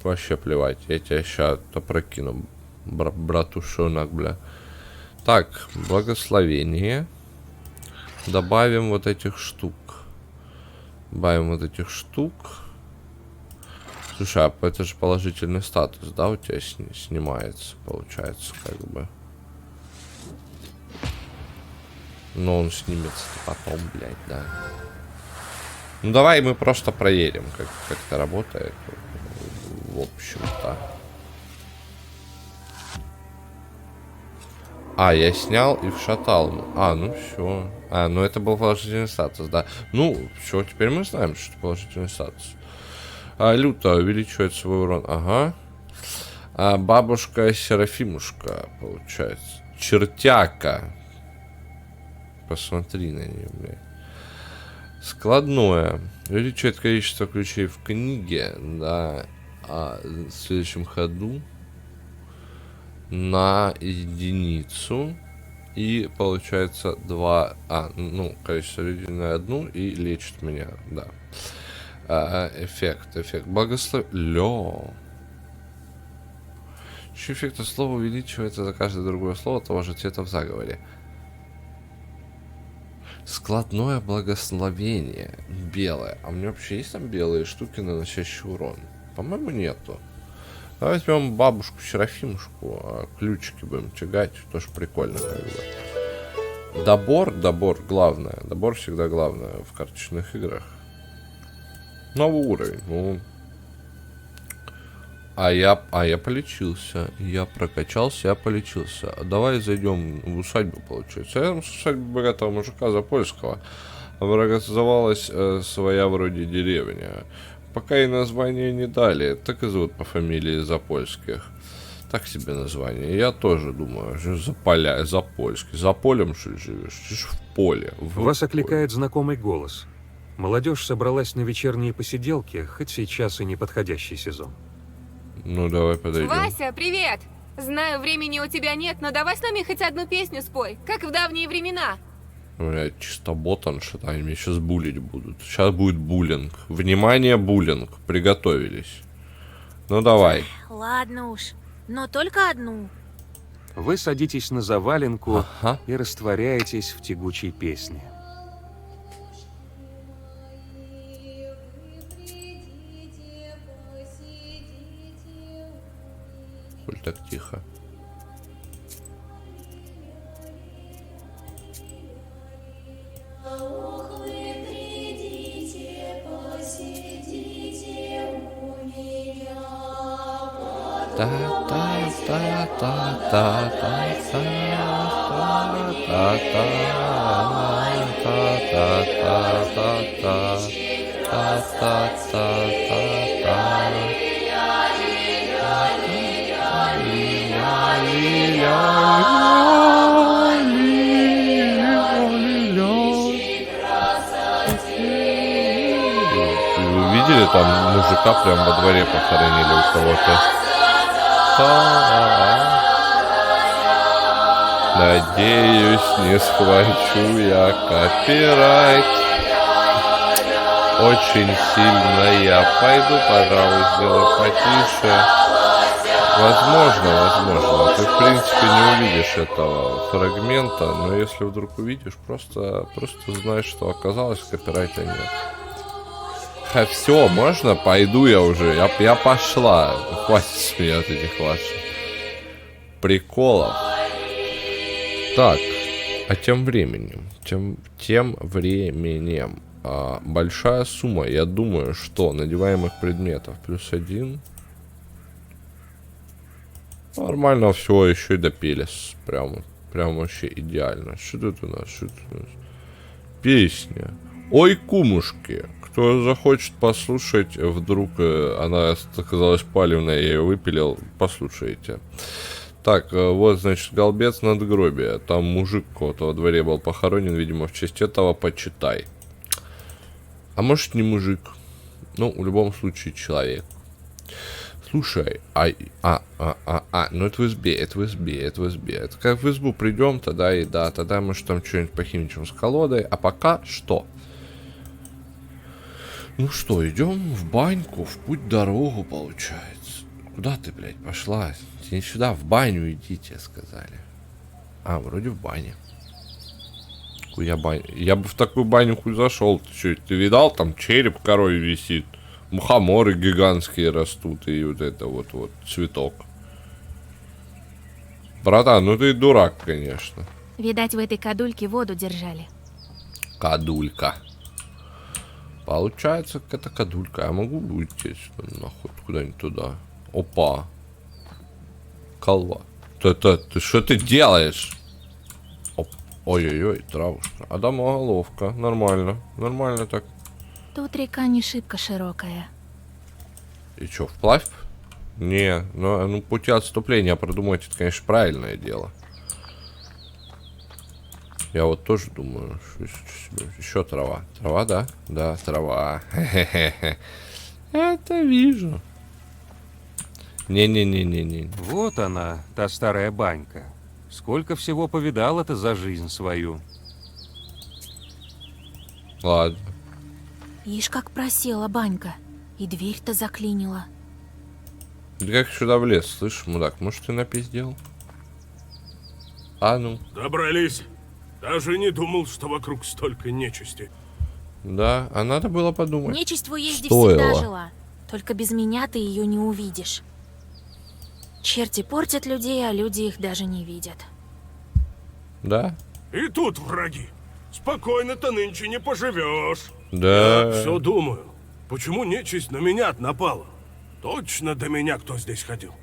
Вообще плевать, я тебя сейчас опрокину, братушонок, бля. Так, благословение. Добавим вот этих штук. Слушай, а это же положительный статус, да, у тебя снимается, получается, как бы. Но он снимется потом, блядь, да. Ну давай мы просто проверим, как это работает. В общем-то. А, я снял и вшатал. Ну все. Ну это был положительный статус, да. Ну, все, теперь мы знаем, что это положительный статус. Люто увеличивает свой урон. Ага. Бабушка Серафимушка, получается. Чертяка. Посмотри на нее, блядь. Складное. Увеличивает количество ключей в книге в следующем ходу на единицу. И получается 2... количество людей на 1 и лечит меня, да. Эффект. Благословение. Эффект слова увеличивается за каждое другое слово того же цвета в заговоре. Складное благословение. Белое. А у меня вообще есть там белые штуки, наносящие урон? По-моему, нету. Давай возьмем бабушку Серафимушку, ключики будем тягать, тоже прикольно как бы. Добор главное. Добор всегда главное в карточных играх. Новый уровень. Ну. А я полечился. Я прокачался, я полечился. Давай зайдем в усадьбу, получается. Рядом с усадьбой богатого мужика Запольского образовалась своя вроде деревня. Пока ей название не дали, так и зовут по фамилии Запольских. Так себе название. Я тоже думаю, что Запольский. За полем, что ли, живешь? Ты ж в поле. Вас окликает знакомый голос. Молодежь собралась на вечерние посиделки, хоть сейчас и неподходящий сезон. Ну, давай подойдем. Вася, привет! Знаю, времени у тебя нет, но давай с нами хоть одну песню спой, как в давние времена. Блядь, чисто ботаншит, они меня сейчас булить будут. Сейчас будет буллинг. Внимание, буллинг. Приготовились. Ну, давай. Ладно уж, но только одну. Вы садитесь на заваленку и растворяетесь в тягучей песне. Коль так тихо. Вы видели, там мужика прям во дворе похоронили у кого-то. Надеюсь, не схвачу я копирайт. Очень сильно я пойду, пожалуй, сделаю потише. Возможно. Ты, в принципе, не увидишь этого фрагмента, но если вдруг увидишь, просто знаешь, что оказалось, копирайта нет. Все, можно? Пойду я уже. Я пошла. Хватит с меня от этих ваших приколов. Так, а тем временем, большая сумма, я думаю, что надеваемых предметов +1. Нормально все, еще и допелись. Прям вообще идеально. Что тут у нас? Песня. Ой, кумушки. Кто захочет послушать, вдруг она оказалась палевная, я ее выпилил, послушайте. Так, вот, значит, голбец надгробия. Там мужик кого-то во дворе был похоронен, видимо, в честь этого почитай. А может, не мужик. Ну, в любом случае, человек. Слушай, ну это в избе. Это как в избу придем, тогда и да, тогда может там что-нибудь похимичим с колодой. А пока что? Ну что, идем в баньку, в путь-дорогу, получается. Куда ты, блядь, пошла? Не сюда, в баню идите, сказали. Вроде в бане. Я бы в такую баню хуй зашел. Ты видал, там череп коровий висит. Мухоморы гигантские растут. И вот это вот цветок. Братан, ну ты дурак, конечно. Видать, в этой кадульке воду держали. Кадулька. Получается, какая-то кадулька. Я могу уйти сюда, нахуй, куда-нибудь туда. Опа. Колва. Ты что ты делаешь? Ой-ой-ой, травушка. Адамоголовка. Нормально так. Тут река не шибко широкая. И чё, вплавь? Не, ну пути отступления продумать, это, конечно, правильное дело. Я вот тоже думаю, еще трава. Трава, да? Да, трава. Это вижу. Не-не-не-не-не. Вот она, та старая банька. Сколько всего повидал это за жизнь свою. Ладно. Ишь, как просела банька. И дверь-то заклинила. Ты как сюда влез, слышь, мудак, может, ты напиздел? А ну. Добрались. Даже не думал, что вокруг столько нечисти. Да, а надо было подумать. Нечисть в уезде Стоило. всегда жила. Только без меня ты ее не увидишь. Черти портят людей, а люди их даже не видят. Да? И тут враги. Спокойно-то нынче не поживешь. Да. Я все думаю, почему нечисть на меня напала? Точно до меня кто здесь ходил?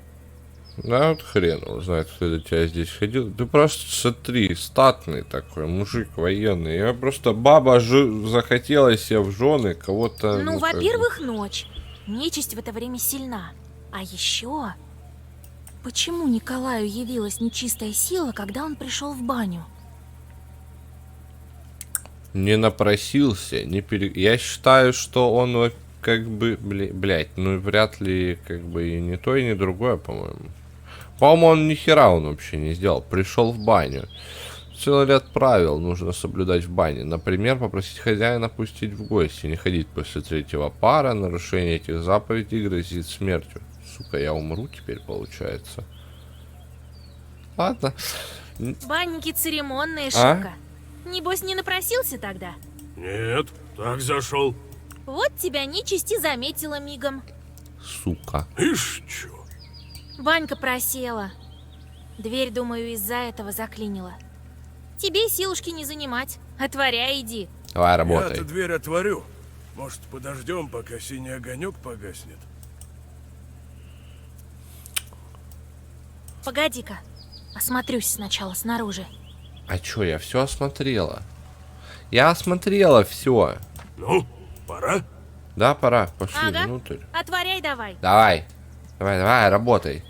Да, вот хрен его знает, кто до тебя здесь ходил. Ты просто смотри, статный такой, мужик военный. Я просто баба захотела себе в жены кого-то... Ну, как бы. во-первых, ночь. Нечисть в это время сильна. А еще... Почему Николаю явилась нечистая сила, когда он пришел в баню? Не напросился, не пере... Я считаю, что он вот как бы, блять, ну вряд ли как бы и не то, и не другое, по-моему. По-моему, он ни хера он вообще не сделал. Пришел в баню. Целый ряд правил нужно соблюдать в бане. Например, попросить хозяина пустить в гости, не ходить после третьего пара. Нарушение этих заповедей грозит смертью. Сука, я умру теперь, получается. Ладно. Банники церемонные, шибко. Небось, не напросился тогда? Нет, так зашел. Вот тебя нечисть и заметила мигом. Сука. Ишь, чё? Банька просела. Дверь, думаю, из-за этого заклинила. Тебе силушки не занимать. Отворяй, иди. Давай, работай. Я-то дверь отворю. Может, подождем, пока синий огонек погаснет? Погоди-ка. Осмотрюсь сначала снаружи. А чё, я все осмотрела. Я осмотрела все. Ну, пора? Да, пора. Пошли Ага. внутрь. Отворяй давай. Давай. Давай, работай.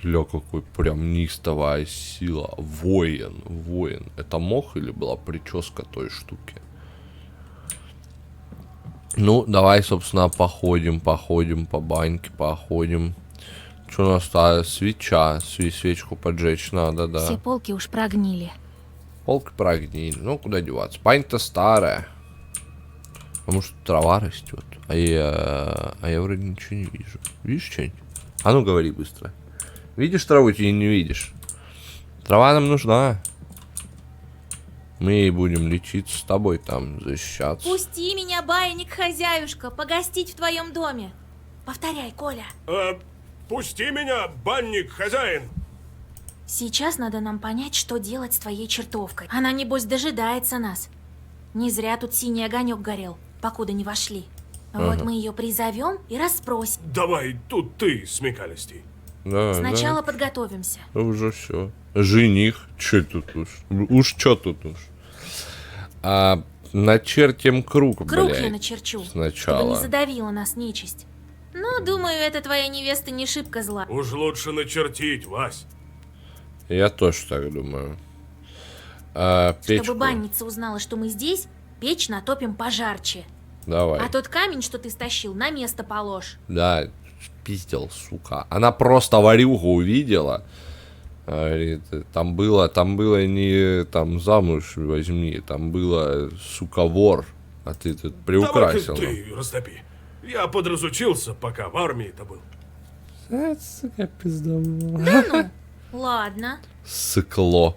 Ля, какой прям неистовая сила. Воин. Это мох или была прическа той штуки? Ну, давай, собственно, походим по баньке, походим. Что у нас-то? Свеча. Свечку поджечь надо, да. Все полки уж прогнили. Полк прогнили. Ну, куда деваться? Бань-то старая. А может, трава растет? А я вроде ничего не вижу. Видишь что-нибудь? А ну, говори быстро. Видишь траву, ты не видишь? Трава нам нужна. Мы будем лечиться с тобой там, защищаться. Пусти меня, баинник, хозяюшка, погостить в твоем доме. Повторяй, Коля. Пусти меня, банник, хозяин. Сейчас надо нам понять, что делать с твоей чертовкой. Она, небось, дожидается нас. Не зря тут синий огонек горел, покуда не вошли. Вот мы ее призовем и расспросим. Давай, тут ты, смекалистей. Да, Сначала подготовимся. да. Уже все. Жених. Че тут уж? Уж что тут уж? Начертим круг, Круг блядь, я начерчу, сначала. чтобы не задавила нас нечисть. Ну, думаю, эта твоя невеста не шибко зла. Уж лучше начертить, Вась. Я тоже так думаю. Чтобы Печку. банница узнала, что мы здесь, печь натопим пожарче. Давай. А тот камень, что ты стащил, на место положь. Да, пиздел, сука. Она просто варюгу увидела. Говорит, там было не там замуж возьми, там было, сука, вор. А ты тут приукрасил. Давай-ка ты растопи. Я подразучился, пока в армии-то был. Сука, пиздовала. Да ну, ладно. Сыкло.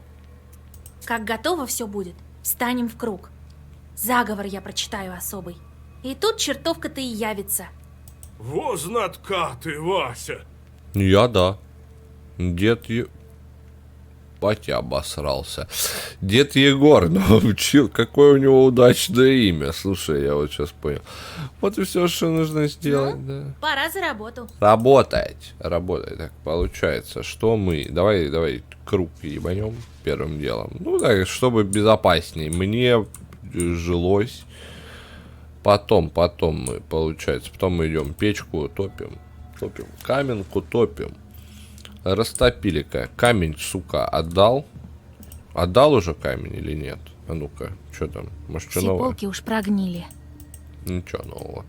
Как готово все будет, встанем в круг. Заговор я прочитаю особый. И тут чертовка-то и явится. Во знатка ты, Вася. Я да. Дед батя обосрался. Дед Егор научил. Какое у него удачное имя. Слушай, я вот сейчас понял. Вот и все, что нужно сделать. Да. Пора за работу. Работать. Так получается, что мы... Давай круг ебанем. первым делом. Ну, так, чтобы безопасней мне жилось. Потом мы, получается, потом мы идем печку топим, каменку топим. Растопили камень, сука, отдал. Отдал уже камень или нет? А ну-ка, что там? Может, что Все новое? полки уж прогнили. Ничего нового.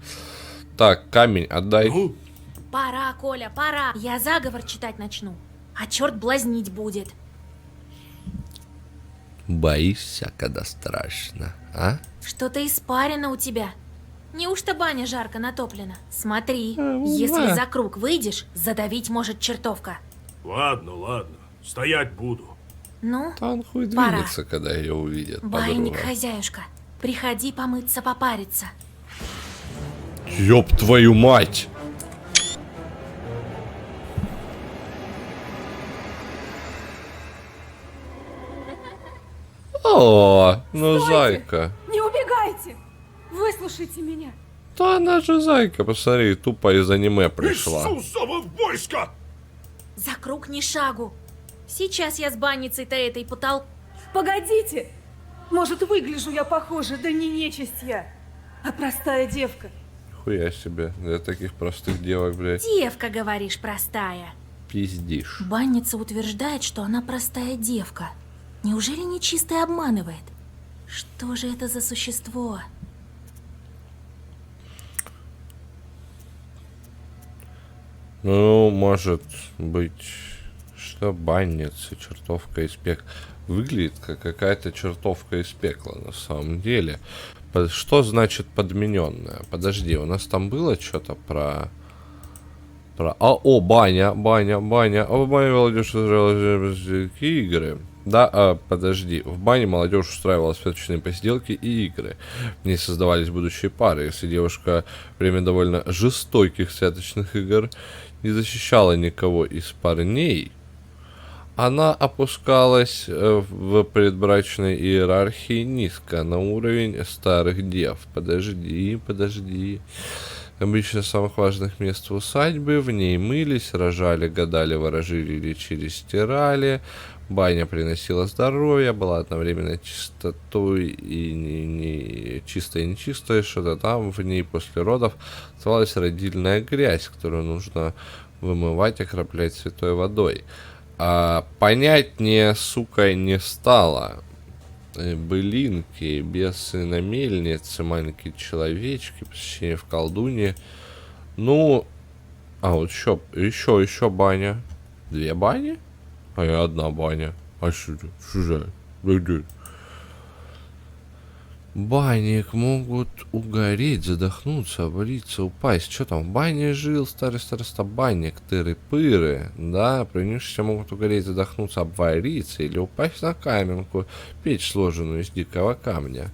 Так, камень отдай. Ну, Пора, Коля, пора. Я заговор читать начну. А черт блазнить будет. Боишься, когда страшно, а? Что-то испарено у тебя. Неужто баня жарко натоплена? Смотри, если за круг выйдешь, задавить может чертовка. ладно, стоять буду. Ну, Да он хуй пора. двинется, когда ее увидит. Байник, подруга. хозяюшка, приходи помыться, попариться. Ёб твою мать! О, ну зайка. Не убегайте! Выслушайте меня. Да она же зайка, посмотри, тупо из аниме пришла. Иисусово войско! За круг ни шагу. Сейчас я с банницей-то этой потолку. Погодите! Может, выгляжу я похоже, да не нечисть я, а простая девка. Хуя себе, для таких простых девок, блядь, Девка, говоришь, простая. пиздишь. Банница утверждает, что она простая девка. Неужели нечистый обманывает? Что же это за существо? Ну, может быть, что банница, чертовка из пекла. Выглядит как какая-то чертовка из пекла на самом деле. Что значит подмененная? Подожди, у нас там было что-то про... баня. О, баня молодежь устраивала игры. Да, подожди. В бане молодежь устраивала святочные посиделки и игры. В ней создавались будущие пары. Если девушка во время довольно жестоких святочных игр не защищала никого из парней, она опускалась в предбрачной иерархии низко, на уровень старых дев. Подожди. Обычно самых важных мест в усадьбе. В ней мылись, рожали, гадали, ворожили, лечили, стирали. Баня приносила здоровье, была одновременно чистотой и не чистой и нечистой. Что-то там в ней после родов оставалась родильная грязь, которую нужно вымывать, окроплять святой водой. Понятнее, сука, не стало. Былинки, бесы на мельнице, маленькие человечки, посещение в колдунье. Ну, вот еще баня. 2 бани? А я 1 баня. А что же? Где? Банник могут угореть, задохнуться, обвалиться, упасть. Что там, в бане жил старый староста банник, тыры-пыры, да? Принесшиеся могут угореть, задохнуться, обвариться или упасть на каменку, печь, сложенную из дикого камня.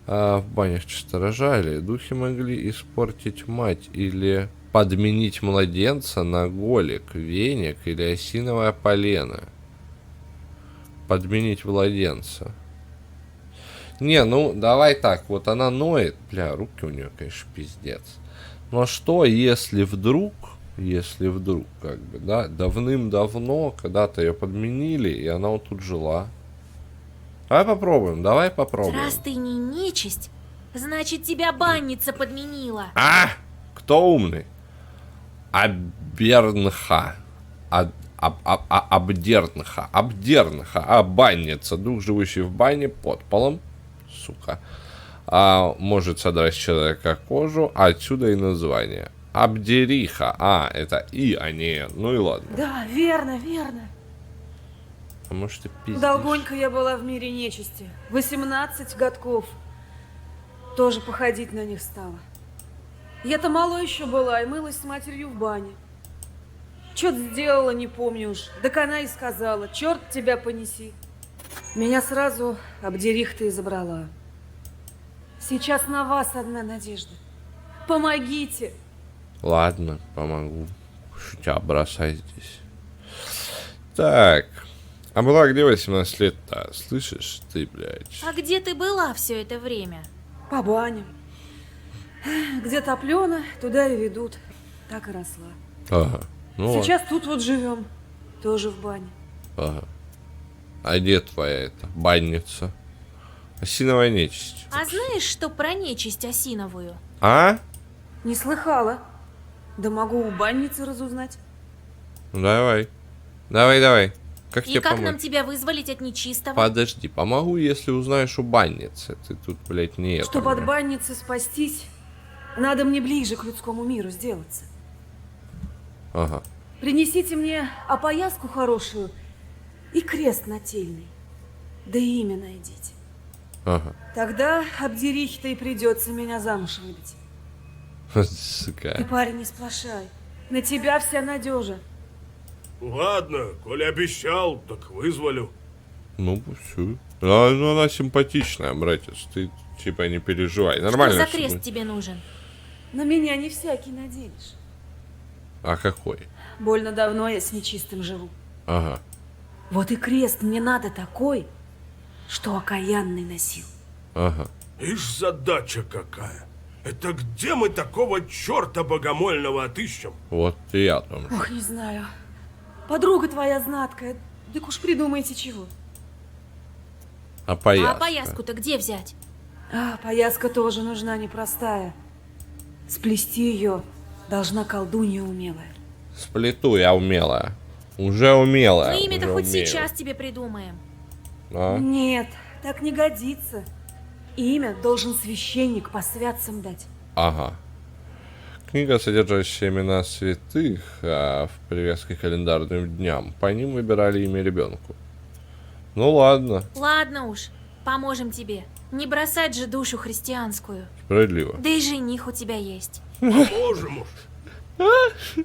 А в банях часто рожали. Духи могли испортить мать или подменить младенца на голик, веник или осиновое полено. Подменить младенца. Не, ну, давай так, вот она ноет, бля, руки у нее, конечно, пиздец. Но что, если вдруг, как бы, да, давным-давно когда-то ее подменили, и она вот тут жила. Давай попробуем. Раз ты не нечисть, значит тебя банница подменила. Кто умный? Абернха. Абдернха. Банница. Дух, живущий в бане под полом. Сука. Может содрать с человека кожу. Отсюда и название. Абдериха. Это и, а не. Ну и ладно. Да, верно. А может ты пиздишь? Долгонько я была в мире нечисти. 18 годков. Тоже походить на них стала. Я-то мало еще была и мылась с матерью в бане. Чё-то сделала, не помню уж. Так она и сказала: черт тебя понеси. Меня сразу Абдериха-то и забрала. Сейчас на вас одна надежда. Помогите. Ладно, помогу. Шутя, бросай здесь. Так. А была где 18 лет-то? Слышишь ты, блядь? А где ты была все это время? По баням. Где топлено, туда и ведут. Так и росла. Ага. Ну, Сейчас тут вот живем. Тоже в бане. ага. А где твоя эта банница? Осиновая нечисть. А знаешь, что про нечисть осиновую? А? Не слыхала. Да могу у банницы разузнать. Ну, давай. Давай. Как И тебе как помочь? нам тебя вызволить от нечистого? Подожди, помогу, если узнаешь у банницы. Ты тут, блядь, не это. Чтобы от банницы спастись, надо мне ближе к людскому миру сделаться. Ага. Принесите мне опояску хорошую и крест нательный. Да и имя найдите. Ага. Тогда Абдерихе-то и придется меня замуж выдать. Ты, Сука. парень, не сплошай. На тебя вся надежа. Ладно, коли обещал, так вызволю. Ну, все. Ну, она симпатичная, братец. Ты, типа, не переживай. Что Нормально за всё крест будет. тебе нужен? На меня не всякий наденешь. А какой? Больно давно я с нечистым живу. Ага. Вот и крест мне надо такой, что окаянный носил. Ага. Ишь, задача какая. Это где мы такого черта богомольного отыщем? Вот и я там. Ох, не знаю. Подруга твоя знаткая, так уж придумайте чего. А пояска? А пояску-то где взять? А, пояска тоже нужна непростая. Сплести ее должна колдунья умелая. Сплету я умелая. Уже умелая. Мы имя-то уже хоть умею. сейчас тебе придумаем. А? Нет, так не годится. Имя должен священник по святцам дать. Ага. Книга, содержащая имена святых, в привязке к календарным дням. По ним выбирали имя ребенку. Ну ладно, Ладно уж, поможем тебе. Не бросать же душу христианскую. справедливо. Да и жених у тебя есть. Поможем уж.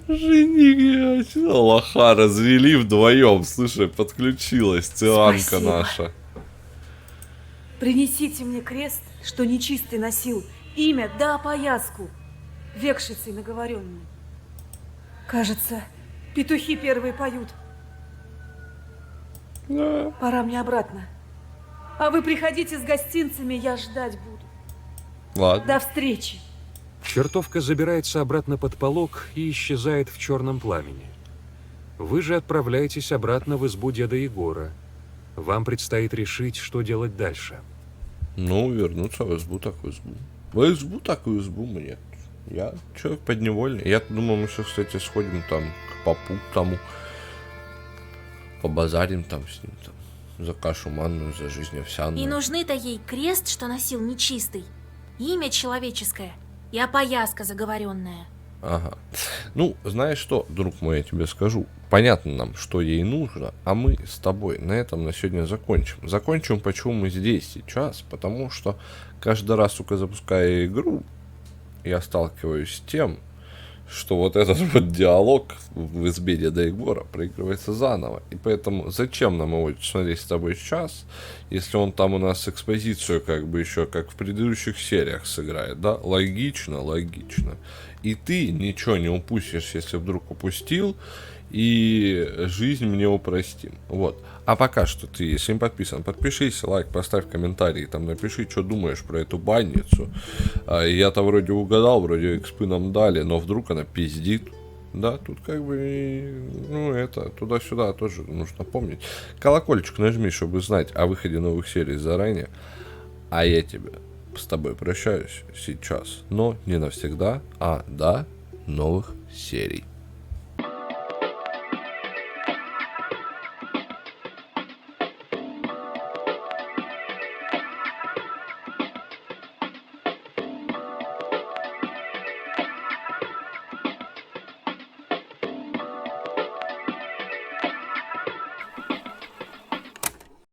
Жених, лоха развели вдвоем. Слушай, подключилась Цианка Спасибо. наша. Принесите мне крест, что нечистый носил, имя да опояску, векшицей наговоренную. Кажется, петухи первые поют. Да. Пора мне обратно. А вы приходите с гостинцами, я ждать буду. Ладно. До встречи. Чертовка забирается обратно под полог и исчезает в черном пламени. Вы же отправляетесь обратно в избу деда Егора. Вам предстоит решить, что делать дальше. Ну, вернуться в избу, так в избу. В избу, так в избу мне. Я человек подневольный. Я думаю, мы сейчас, кстати, сходим там к попу тому. Побазарим там с ним там. За кашу манную, за жизнь овсяную. И нужны-то ей крест, что носил нечистый, имя человеческое и опояска заговоренная. Ага. Ну, знаешь что, друг мой, я тебе скажу. Понятно нам, что ей нужно, а мы с тобой на этом на сегодня закончим. Закончим, почему мы здесь сейчас, потому что каждый раз, сука, запуская игру, я сталкиваюсь с тем, что вот этот вот диалог в избе деда Егора проигрывается заново. И поэтому зачем нам его смотреть с тобой сейчас, если он там у нас экспозицию как бы еще как в предыдущих сериях сыграет, да? Логично, логично. И ты ничего не упустишь, если вдруг упустил, и жизнь мне упростим. Вот. А пока что ты, если не подписан, подпишись, лайк, поставь комментарий, там напиши, что думаешь про эту банницу. Я-то вроде угадал, вроде экспы нам дали, но вдруг она пиздит. Да, тут как бы, ну это, туда-сюда тоже нужно помнить. Колокольчик нажми, чтобы знать о выходе новых серий заранее. А я тебе с тобой прощаюсь сейчас, но не навсегда, а до новых серий.